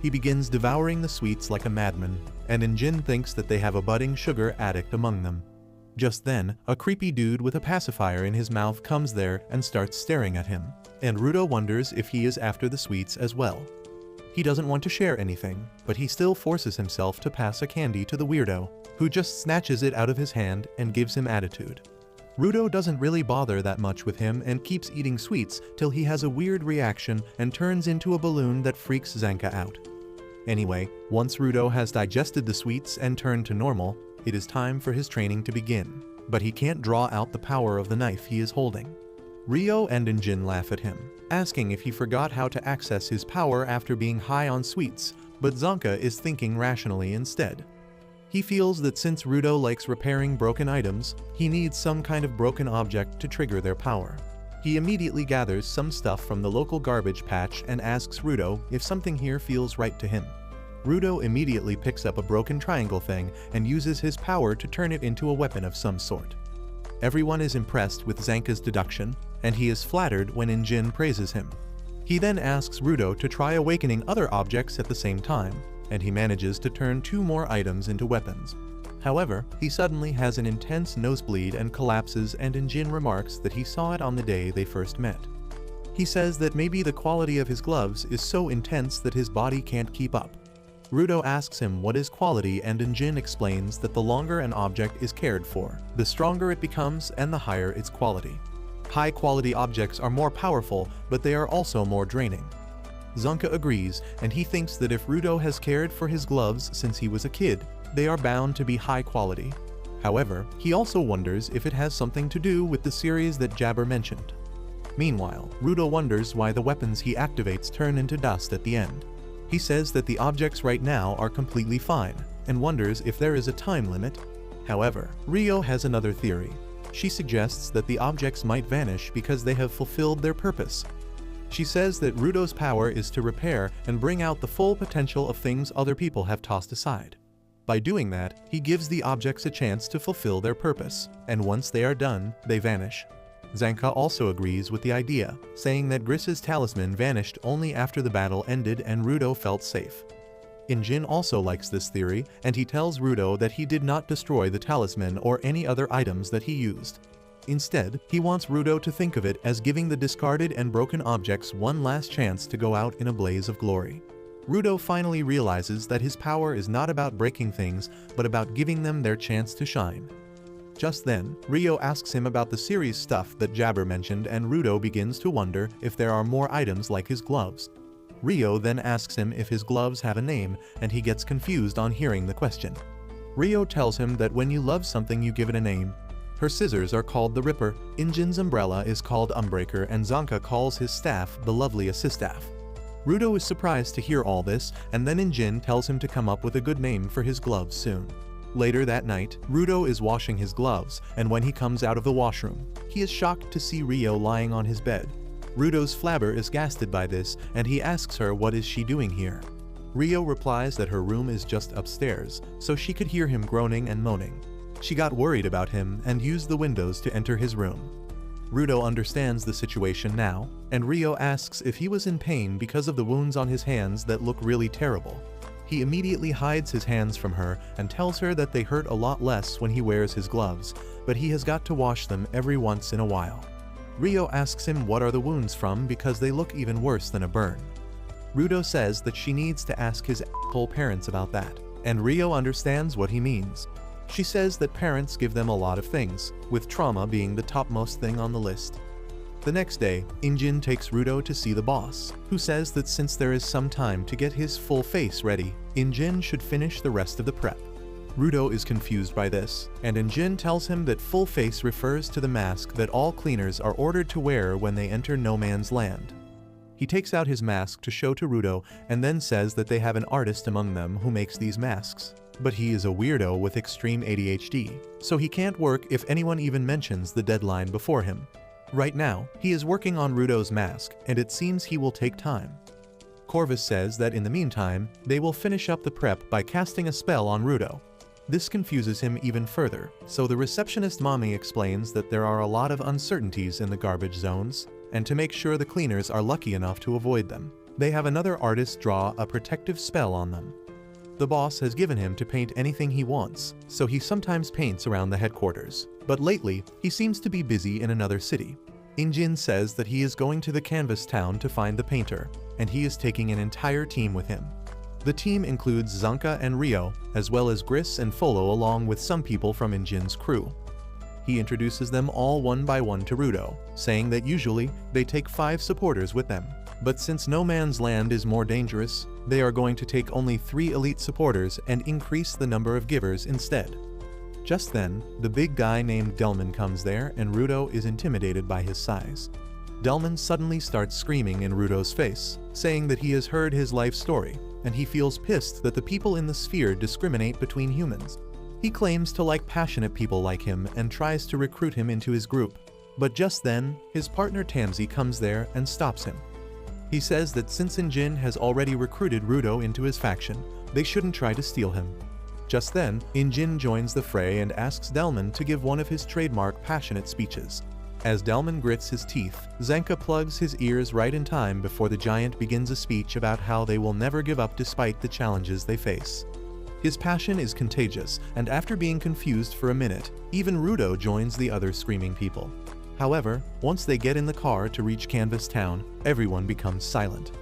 He begins devouring the sweets like a madman, and Injin thinks that they have a budding sugar addict among them. Just then, a creepy dude with a pacifier in his mouth comes there and starts staring at him, and Rudo wonders if he is after the sweets as well. He doesn't want to share anything, but he still forces himself to pass a candy to the weirdo, who just snatches it out of his hand and gives him attitude. Rudo doesn't really bother that much with him and keeps eating sweets till he has a weird reaction and turns into a balloon that freaks Zanka out. Anyway, once Rudo has digested the sweets and turned to normal, it is time for his training to begin, but he can't draw out the power of the knife he is holding. Rio and Injin laugh at him, asking if he forgot how to access his power after being high on sweets, but Zanka is thinking rationally instead. He feels that since Rudo likes repairing broken items, he needs some kind of broken object to trigger their power. He immediately gathers some stuff from the local garbage patch and asks Rudo if something here feels right to him. Rudo immediately picks up a broken triangle thing and uses his power to turn it into a weapon of some sort. Everyone is impressed with Zanka's deduction, and he is flattered when Injin praises him. He then asks Rudo to try awakening other objects at the same time, and he manages to turn 2 more items into weapons. However, he suddenly has an intense nosebleed and collapses, and Injin remarks that he saw it on the day they first met. He says that maybe the quality of his gloves is so intense that his body can't keep up. Rudo asks him what is quality, and Injin explains that the longer an object is cared for, the stronger it becomes and the higher its quality. High-quality objects are more powerful, but they are also more draining. Zanka agrees, and he thinks that if Rudo has cared for his gloves since he was a kid, they are bound to be high quality. However, he also wonders if it has something to do with the series that Jabber mentioned. Meanwhile, Rudo wonders why the weapons he activates turn into dust at the end. He says that the objects right now are completely fine, and wonders if there is a time limit. However, Rio has another theory. She suggests that the objects might vanish because they have fulfilled their purpose. She says that Rudo's power is to repair and bring out the full potential of things other people have tossed aside. By doing that, he gives the objects a chance to fulfill their purpose, and once they are done, they vanish. Zanka also agrees with the idea, saying that Gris's talisman vanished only after the battle ended and Rudo felt safe. Injin also likes this theory, and he tells Rudo that he did not destroy the talisman or any other items that he used. Instead, he wants Rudo to think of it as giving the discarded and broken objects one last chance to go out in a blaze of glory. Rudo finally realizes that his power is not about breaking things, but about giving them their chance to shine. Just then, Rio asks him about the series stuff that Jabber mentioned, and Rudo begins to wonder if there are more items like his gloves. Rio then asks him if his gloves have a name, and he gets confused on hearing the question. Rio tells him that when you love something you give it a name. Her scissors are called the Ripper, Injin's umbrella is called Umbreaker, and Zanka calls his staff the lovely Assistaff. Rudo is surprised to hear all this, and then Injin tells him to come up with a good name for his gloves soon. Later that night, Rudo is washing his gloves, and when he comes out of the washroom, he is shocked to see Rio lying on his bed. Rudo's flabber is gasted by this, and he asks her what is she doing here. Rio replies that her room is just upstairs, so she could hear him groaning and moaning. She got worried about him and used the windows to enter his room. Rudo understands the situation now, and Rio asks if he was in pain because of the wounds on his hands that look really terrible. He immediately hides his hands from her and tells her that they hurt a lot less when he wears his gloves, but he has got to wash them every once in a while. Rio asks him what are the wounds from because they look even worse than a burn. Rudo says that she needs to ask his asshole parents about that, and Rio understands what he means. She says that parents give them a lot of things, with trauma being the topmost thing on the list. The next day, Injin takes Rudo to see the boss, who says that since there is some time to get his full face ready, Injin should finish the rest of the prep. Rudo is confused by this, and Injin tells him that full face refers to the mask that all cleaners are ordered to wear when they enter no man's land. He takes out his mask to show to Rudo and then says that they have an artist among them who makes these masks. But he is a weirdo with extreme ADHD, so he can't work if anyone even mentions the deadline before him. Right now, he is working on Rudo's mask, and it seems he will take time. Corvus says that in the meantime, they will finish up the prep by casting a spell on Rudo. This confuses him even further, so the receptionist mommy explains that there are a lot of uncertainties in the garbage zones, and to make sure the cleaners are lucky enough to avoid them, they have another artist draw a protective spell on them. The boss has given him to paint anything he wants, so he sometimes paints around the headquarters. But lately, he seems to be busy in another city. Injin says that he is going to the canvas town to find the painter, and he is taking an entire team with him. The team includes Zanka and Rio, as well as Gris and Folo along with some people from Injin's crew. He introduces them all one by one to Rudo, saying that usually they take 5 supporters with them. But since no man's land is more dangerous, they are going to take only 3 elite supporters and increase the number of givers instead. Just then, the big guy named Delman comes there and Rudo is intimidated by his size. Delman suddenly starts screaming in Rudo's face, saying that he has heard his life story, and he feels pissed that the people in the sphere discriminate between humans. He claims to like passionate people like him and tries to recruit him into his group. But just then, his partner Tamsi comes there and stops him. He says that since Injin has already recruited Rudo into his faction, they shouldn't try to steal him. Just then, Injin joins the fray and asks Delman to give one of his trademark passionate speeches. As Delman grits his teeth, Zanka plugs his ears right in time before the giant begins a speech about how they will never give up despite the challenges they face. His passion is contagious, and after being confused for a minute, even Rudo joins the other screaming people. However, once they get in the car to reach Canvas Town, everyone becomes silent.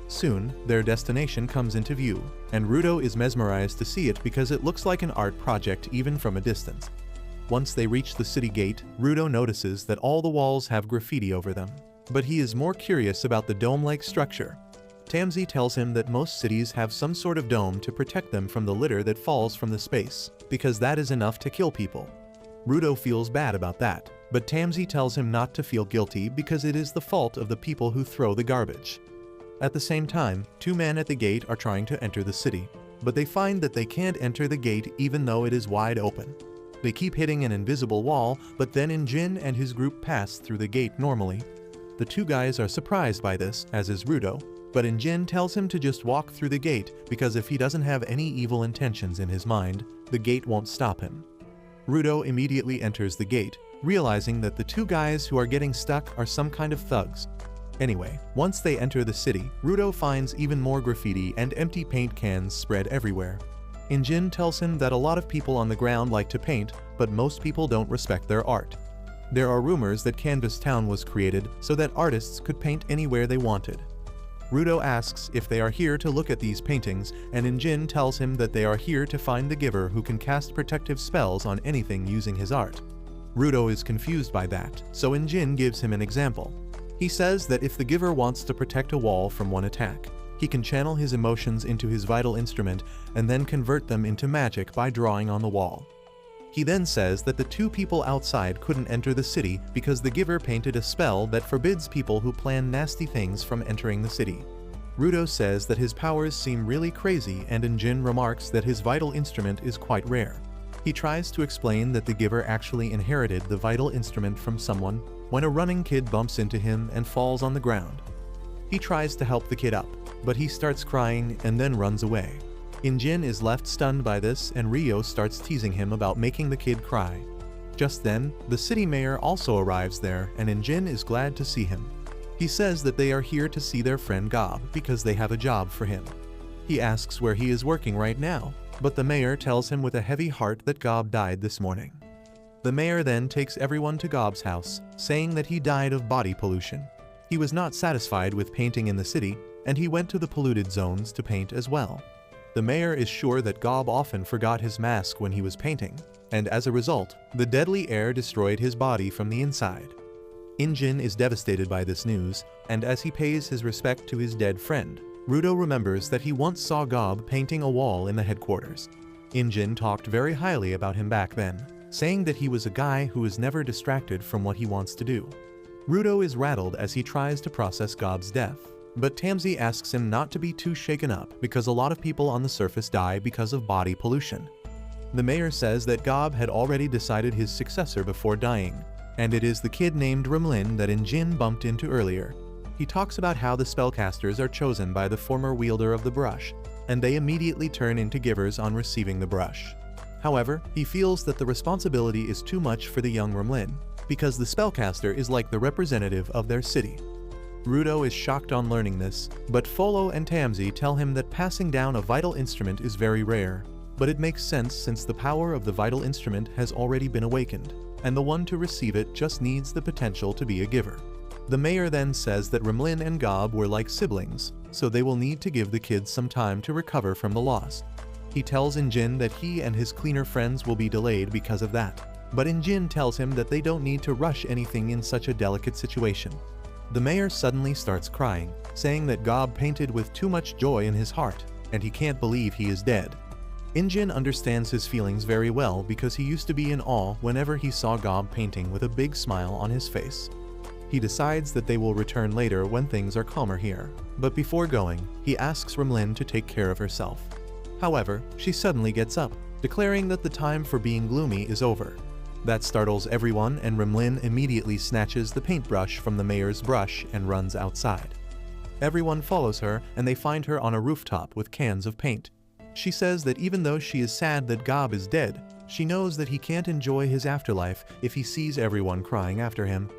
Soon, their destination comes into view, and Rudo is mesmerized to see it because it looks like an art project even from a distance. Once they reach the city gate, Rudo notices that all the walls have graffiti over them, but he is more curious about the dome-like structure. Tamsi tells him that most cities have some sort of dome to protect them from the litter that falls from the space, because that is enough to kill people. Rudo feels bad about that, but Tamsi tells him not to feel guilty because it is the fault of the people who throw the garbage. At the same time, 2 men at the gate are trying to enter the city, but they find that they can't enter the gate even though it is wide open. They keep hitting an invisible wall, but then Injin and his group pass through the gate normally. The 2 guys are surprised by this, as is Rudo, but Injin tells him to just walk through the gate because if he doesn't have any evil intentions in his mind, the gate won't stop him. Rudo immediately enters the gate, realizing that the 2 guys who are getting stuck are some kind of thugs. Anyway, once they enter the city, Rudo finds even more graffiti and empty paint cans spread everywhere. Injin tells him that a lot of people on the ground like to paint, but most people don't respect their art. There are rumors that Canvas Town was created so that artists could paint anywhere they wanted. Rudo asks if they are here to look at these paintings, and Injin tells him that they are here to find the giver who can cast protective spells on anything using his art. Rudo is confused by that, so Injin gives him an example. He says that if the giver wants to protect a wall from one attack, he can channel his emotions into his vital instrument and then convert them into magic by drawing on the wall. He then says that the 2 people outside couldn't enter the city because the giver painted a spell that forbids people who plan nasty things from entering the city. Rudo says that his powers seem really crazy, and Injin remarks that his vital instrument is quite rare. He tries to explain that the giver actually inherited the vital instrument from someone when a running kid bumps into him and falls on the ground. He tries to help the kid up, but he starts crying and then runs away. Injin is left stunned by this, and Rio starts teasing him about making the kid cry. Just then, the city mayor also arrives there, and Injin is glad to see him. He says that they are here to see their friend Gob because they have a job for him. He asks where he is working right now, but the mayor tells him with a heavy heart that Gob died this morning. The mayor then takes everyone to Gob's house, saying that he died of body pollution. He was not satisfied with painting in the city, and he went to the polluted zones to paint as well. The mayor is sure that Gob often forgot his mask when he was painting, and as a result, the deadly air destroyed his body from the inside. Injin is devastated by this news, and as he pays his respect to his dead friend, Rudo remembers that he once saw Gob painting a wall in the headquarters. Injin talked very highly about him back then, saying that he was a guy who is never distracted from what he wants to do. Rudo is rattled as he tries to process Gob's death, but Tamsi asks him not to be too shaken up because a lot of people on the surface die because of body pollution. The mayor says that Gob had already decided his successor before dying, and it is the kid named Rimlin that Injin bumped into earlier. He talks about how the spellcasters are chosen by the former wielder of the brush, and they immediately turn into givers on receiving the brush. However, he feels that the responsibility is too much for the young Rimlin, because the spellcaster is like the representative of their city. Rudo is shocked on learning this, but Folo and Tamsi tell him that passing down a vital instrument is very rare, but it makes sense since the power of the vital instrument has already been awakened, and the one to receive it just needs the potential to be a giver. The mayor then says that Rimlin and Gob were like siblings, so they will need to give the kids some time to recover from the loss. He tells Injin that he and his cleaner friends will be delayed because of that, but Injin tells him that they don't need to rush anything in such a delicate situation. The mayor suddenly starts crying, saying that Gob painted with too much joy in his heart, and he can't believe he is dead. Injin understands his feelings very well because he used to be in awe whenever he saw Gob painting with a big smile on his face. He decides that they will return later when things are calmer here, but before going, he asks Rimlin to take care of herself. However, she suddenly gets up, declaring that the time for being gloomy is over. That startles everyone, and Rimlin immediately snatches the paintbrush from the mayor's brush and runs outside. Everyone follows her, and they find her on a rooftop with cans of paint. She says that even though she is sad that Gob is dead, she knows that he can't enjoy his afterlife if he sees everyone crying after him.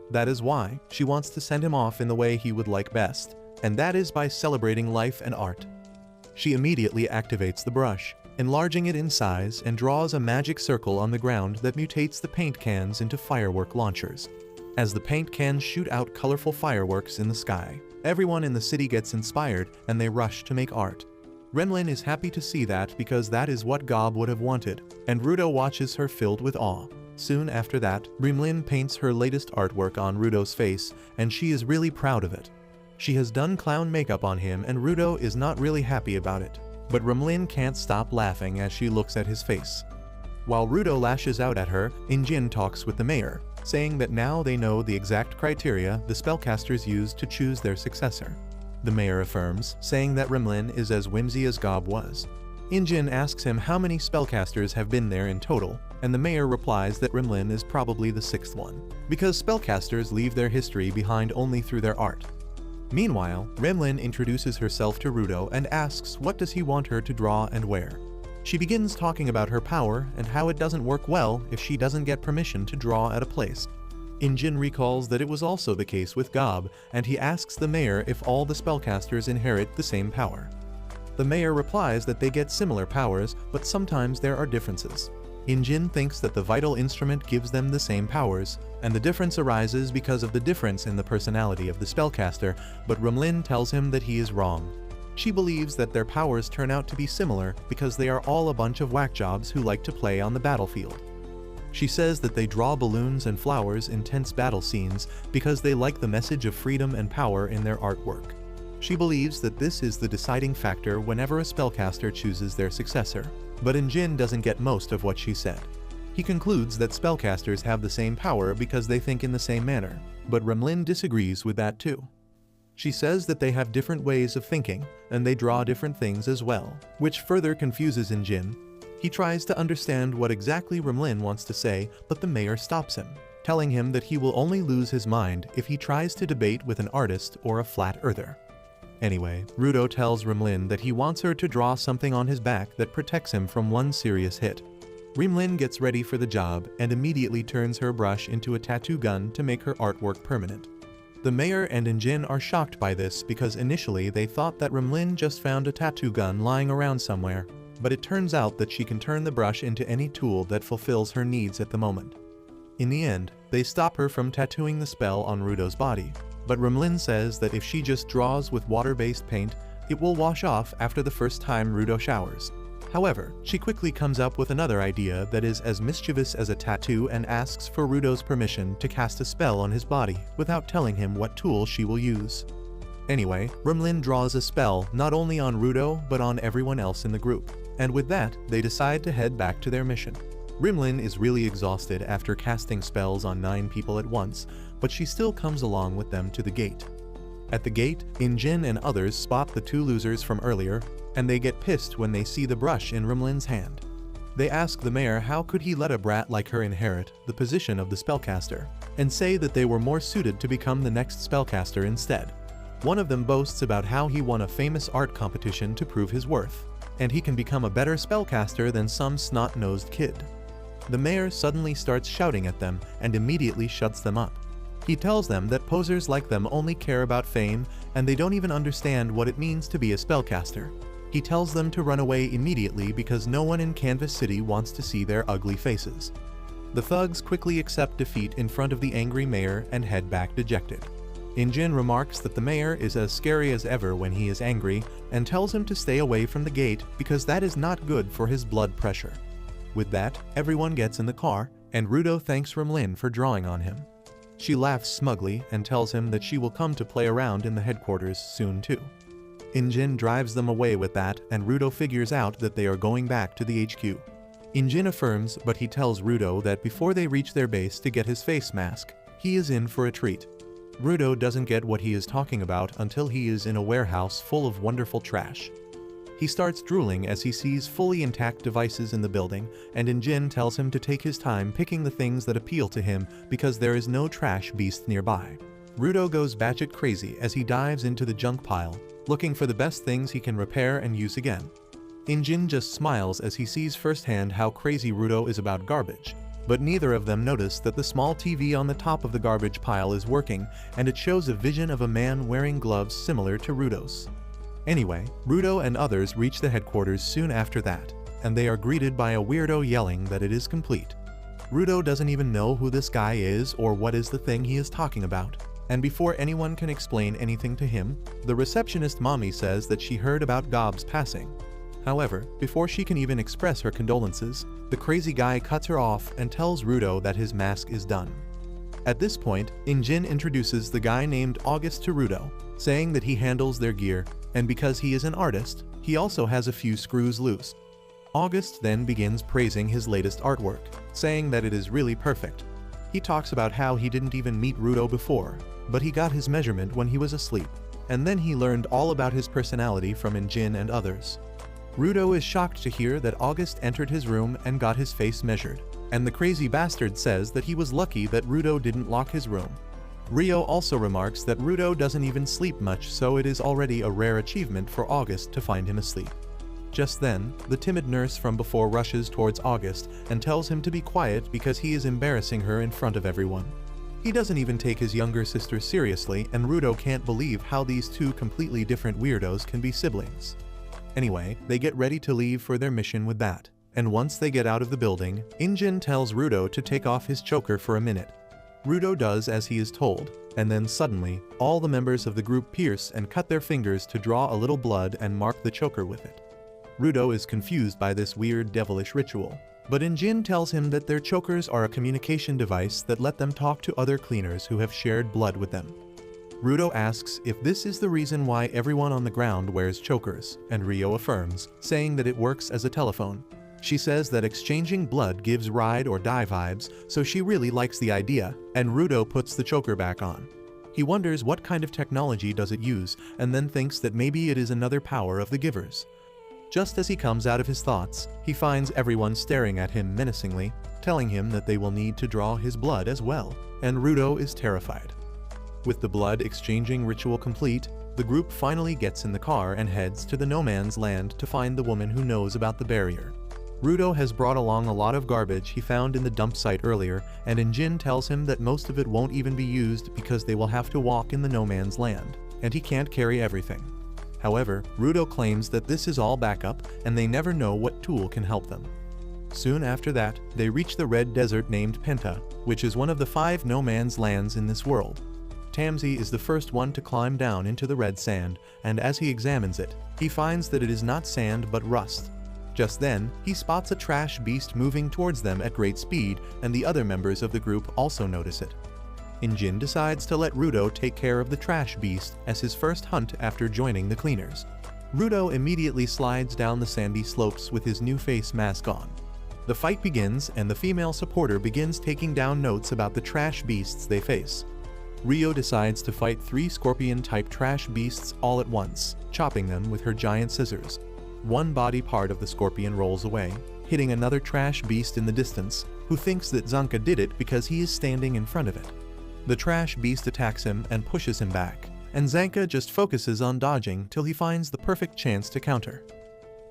That is why she wants to send him off in the way he would like best, and that is by celebrating life and art. She immediately activates the brush, enlarging it in size, and draws a magic circle on the ground that mutates the paint cans into firework launchers. As the paint cans shoot out colorful fireworks in the sky, everyone in the city gets inspired and they rush to make art. Rimlin is happy to see that because that is what Gob would have wanted, and Rudo watches her filled with awe. Soon after that, Rimlin paints her latest artwork on Rudo's face, and she is really proud of it. She has done clown makeup on him, and Rudo is not really happy about it, but Rimlin can't stop laughing as she looks at his face. While Rudo lashes out at her, Injin talks with the mayor, saying that now they know the exact criteria the spellcasters used to choose their successor. The mayor affirms, saying that Rimlin is as whimsy as Gob was. Injin asks him how many spellcasters have been there in total, and the mayor replies that Rimlin is probably the sixth one, because spellcasters leave their history behind only through their art. Meanwhile, Rimlin introduces herself to Rudo and asks what does he want her to draw and where. She begins talking about her power and how it doesn't work well if she doesn't get permission to draw at a place. Injin recalls that it was also the case with Gob, and he asks the mayor if all the spellcasters inherit the same power. The mayor replies that they get similar powers, but sometimes there are differences. Injin thinks that the vital instrument gives them the same powers, and the difference arises because of the difference in the personality of the spellcaster, but Rimlin tells him that he is wrong. She believes that their powers turn out to be similar because they are all a bunch of whack jobs who like to play on the battlefield. She says that they draw balloons and flowers in tense battle scenes because they like the message of freedom and power in their artwork. She believes that this is the deciding factor whenever a spellcaster chooses their successor, but Injin doesn't get most of what she said. He concludes that spellcasters have the same power because they think in the same manner, but Rimlin disagrees with that too. She says that they have different ways of thinking, and they draw different things as well, which further confuses Injin. He tries to understand what exactly Rimlin wants to say, but the mayor stops him, telling him that he will only lose his mind if he tries to debate with an artist or a flat earther. Anyway, Rudo tells Rimlin that he wants her to draw something on his back that protects him from one serious hit. Rimlin gets ready for the job and immediately turns her brush into a tattoo gun to make her artwork permanent. The mayor and Injin are shocked by this because initially they thought that Rimlin just found a tattoo gun lying around somewhere, but it turns out that she can turn the brush into any tool that fulfills her needs at the moment. In the end, they stop her from tattooing the spell on Rudo's body, but Rimlin says that if she just draws with water-based paint, it will wash off after the first time Rudo showers. However, she quickly comes up with another idea that is as mischievous as a tattoo and asks for Rudo's permission to cast a spell on his body without telling him what tool she will use. Anyway, Rimlin draws a spell not only on Rudo but on everyone else in the group, and with that, they decide to head back to their mission. Rimlin is really exhausted after casting spells on 9 people at once, but she still comes along with them to the gate. At the gate, Injin and others spot the 2 losers from earlier, and they get pissed when they see the brush in Rimlin's hand. They ask the mayor how could he let a brat like her inherit the position of the spellcaster, and say that they were more suited to become the next spellcaster instead. One of them boasts about how he won a famous art competition to prove his worth, and he can become a better spellcaster than some snot-nosed kid. The mayor suddenly starts shouting at them and immediately shuts them up. He tells them that posers like them only care about fame and they don't even understand what it means to be a spellcaster. He tells them to run away immediately because no one in Canvas City wants to see their ugly faces. The thugs quickly accept defeat in front of the angry mayor and head back dejected. Injin remarks that the mayor is as scary as ever when he is angry and tells him to stay away from the gate because that is not good for his blood pressure. With that, everyone gets in the car, and Rudo thanks Rimlin for drawing on him. She laughs smugly and tells him that she will come to play around in the headquarters soon too. Injin drives them away with that, and Rudo figures out that they are going back to the HQ. Injin affirms, but he tells Rudo that before they reach their base to get his face mask, he is in for a treat. Rudo doesn't get what he is talking about until he is in a warehouse full of wonderful trash. He starts drooling as he sees fully intact devices in the building, and Injin tells him to take his time picking the things that appeal to him because there is no trash beast nearby. Rudo goes batshit crazy as he dives into the junk pile, looking for the best things he can repair and use again. Injin just smiles as he sees firsthand how crazy Rudo is about garbage, but neither of them notice that the small TV on the top of the garbage pile is working, and it shows a vision of a man wearing gloves similar to Rudo's. Anyway, Rudo and others reach the headquarters soon after that, and they are greeted by a weirdo yelling that it is complete. Rudo doesn't even know who this guy is or what is the thing he is talking about, and before anyone can explain anything to him, the receptionist mommy says that she heard about Gob's passing. However, before she can even express her condolences, the crazy guy cuts her off and tells Rudo that his mask is done. At this point, Injin introduces the guy named August to Rudo, saying that he handles their gear, and because he is an artist, he also has a few screws loose. August then begins praising his latest artwork, saying that it is really perfect. He talks about how he didn't even meet Rudo before, but he got his measurement when he was asleep, and then he learned all about his personality from Injin and others. Rudo is shocked to hear that August entered his room and got his face measured, and the crazy bastard says that he was lucky that Rudo didn't lock his room. Rio also remarks that Rudo doesn't even sleep much, so it is already a rare achievement for August to find him asleep. Just then, the timid nurse from before rushes towards August and tells him to be quiet because he is embarrassing her in front of everyone. He doesn't even take his younger sister seriously, and Rudo can't believe how these 2 completely different weirdos can be siblings. Anyway, they get ready to leave for their mission with that, and once they get out of the building, Injin tells Rudo to take off his choker for a minute. Rudo does as he is told, and then suddenly, all the members of the group pierce and cut their fingers to draw a little blood and mark the choker with it. Rudo is confused by this weird devilish ritual, but Injin tells him that their chokers are a communication device that let them talk to other cleaners who have shared blood with them. Rudo asks if this is the reason why everyone on the ground wears chokers, and Rio affirms, saying that it works as a telephone. She says that exchanging blood gives ride or die vibes, so she really likes the idea, and Rudo puts the choker back on. He wonders what kind of technology does it use, and then thinks that maybe it is another power of the givers. Just as he comes out of his thoughts, he finds everyone staring at him menacingly, telling him that they will need to draw his blood as well, and Rudo is terrified. With the blood exchanging ritual complete, the group finally gets in the car and heads to the no man's land to find the woman who knows about the barrier. Rudo has brought along a lot of garbage he found in the dump site earlier, and Injin tells him that most of it won't even be used because they will have to walk in the no man's land, and he can't carry everything. However, Rudo claims that this is all backup and they never know what tool can help them. Soon after that, they reach the red desert named Penta, which is one of the 5 no man's lands in this world. Tamsi is the first one to climb down into the red sand, and as he examines it, he finds that it is not sand but rust. Just then, he spots a trash beast moving towards them at great speed, and the other members of the group also notice it. Injin decides to let Rudo take care of the trash beast as his first hunt after joining the cleaners. Rudo immediately slides down the sandy slopes with his new face mask on. The fight begins and the female supporter begins taking down notes about the trash beasts they face. Rio decides to fight 3 scorpion-type trash beasts all at once, chopping them with her giant scissors. One body part of the scorpion rolls away, hitting another trash beast in the distance, who thinks that Zanka did it because he is standing in front of it. The trash beast attacks him and pushes him back, and Zanka just focuses on dodging till he finds the perfect chance to counter.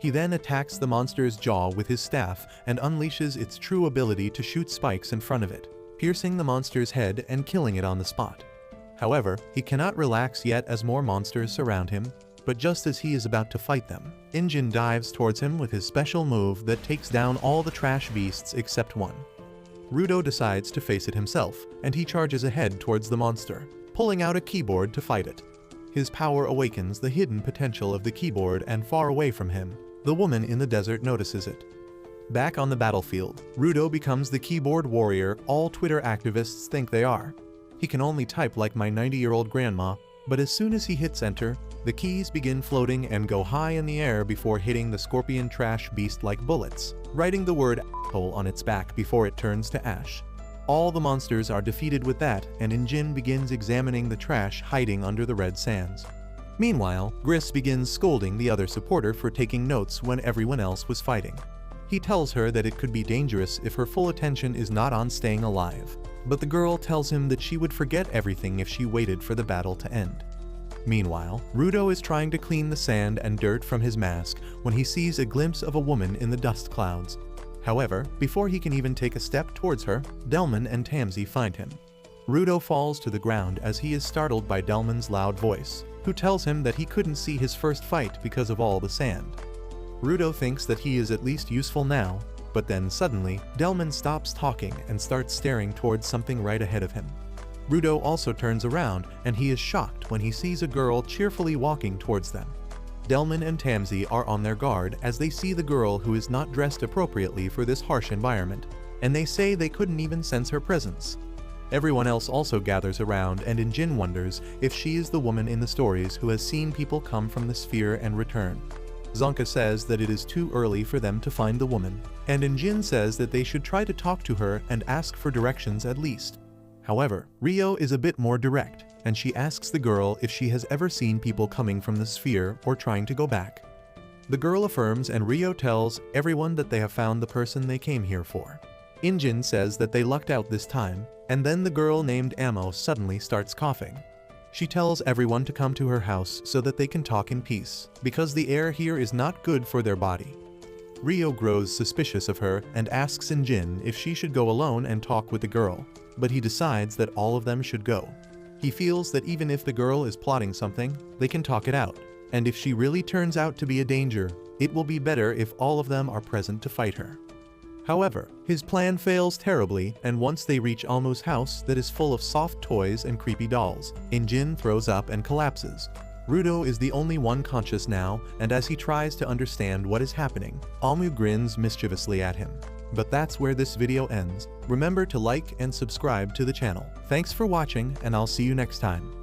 He then attacks the monster's jaw with his staff and unleashes its true ability to shoot spikes in front of it, piercing the monster's head and killing it on the spot. However, he cannot relax yet as more monsters surround him, but just as he is about to fight them, Injin dives towards him with his special move that takes down all the trash beasts except one. Rudo decides to face it himself, and he charges ahead towards the monster, pulling out a keyboard to fight it. His power awakens the hidden potential of the keyboard, and far away from him, the woman in the desert notices it. Back on the battlefield, Rudo becomes the keyboard warrior all Twitter activists think they are. He can only type like my 90-year-old grandma, but as soon as he hits enter, the keys begin floating and go high in the air before hitting the scorpion trash beast like bullets, writing the word asshole on its back before it turns to ash. All the monsters are defeated with that, and Injin begins examining the trash hiding under the red sands. Meanwhile, Gris begins scolding the other supporter for taking notes when everyone else was fighting. He tells her that it could be dangerous if her full attention is not on staying alive, but the girl tells him that she would forget everything if she waited for the battle to end. Meanwhile, Rudo is trying to clean the sand and dirt from his mask when he sees a glimpse of a woman in the dust clouds. However, before he can even take a step towards her, Delman and Tamsi find him. Rudo falls to the ground as he is startled by Delman's loud voice, who tells him that he couldn't see his first fight because of all the sand. Rudo thinks that he is at least useful now, but then suddenly, Delman stops talking and starts staring towards something right ahead of him. Rudo also turns around and he is shocked when he sees a girl cheerfully walking towards them. Delman and Tamsi are on their guard as they see the girl who is not dressed appropriately for this harsh environment, and they say they couldn't even sense her presence. Everyone else also gathers around, and Injin wonders if she is the woman in the stories who has seen people come from the sphere and return. Zanka says that it is too early for them to find the woman, and Injin says that they should try to talk to her and ask for directions at least. However, Rio is a bit more direct, and she asks the girl if she has ever seen people coming from the sphere or trying to go back. The girl affirms, and Rio tells everyone that they have found the person they came here for. Injin says that they lucked out this time, and then the girl named Amo suddenly starts coughing. She tells everyone to come to her house so that they can talk in peace, because the air here is not good for their body. Rio grows suspicious of her and asks Injin if she should go alone and talk with the girl, but he decides that all of them should go. He feels that even if the girl is plotting something, they can talk it out, and if she really turns out to be a danger, it will be better if all of them are present to fight her. However, his plan fails terribly, and once they reach Almu's house that is full of soft toys and creepy dolls, Injin throws up and collapses. Rudo is the only one conscious now, and as he tries to understand what is happening, Almu grins mischievously at him. But that's where this video ends. Remember to like and subscribe to the channel. Thanks for watching, and I'll see you next time.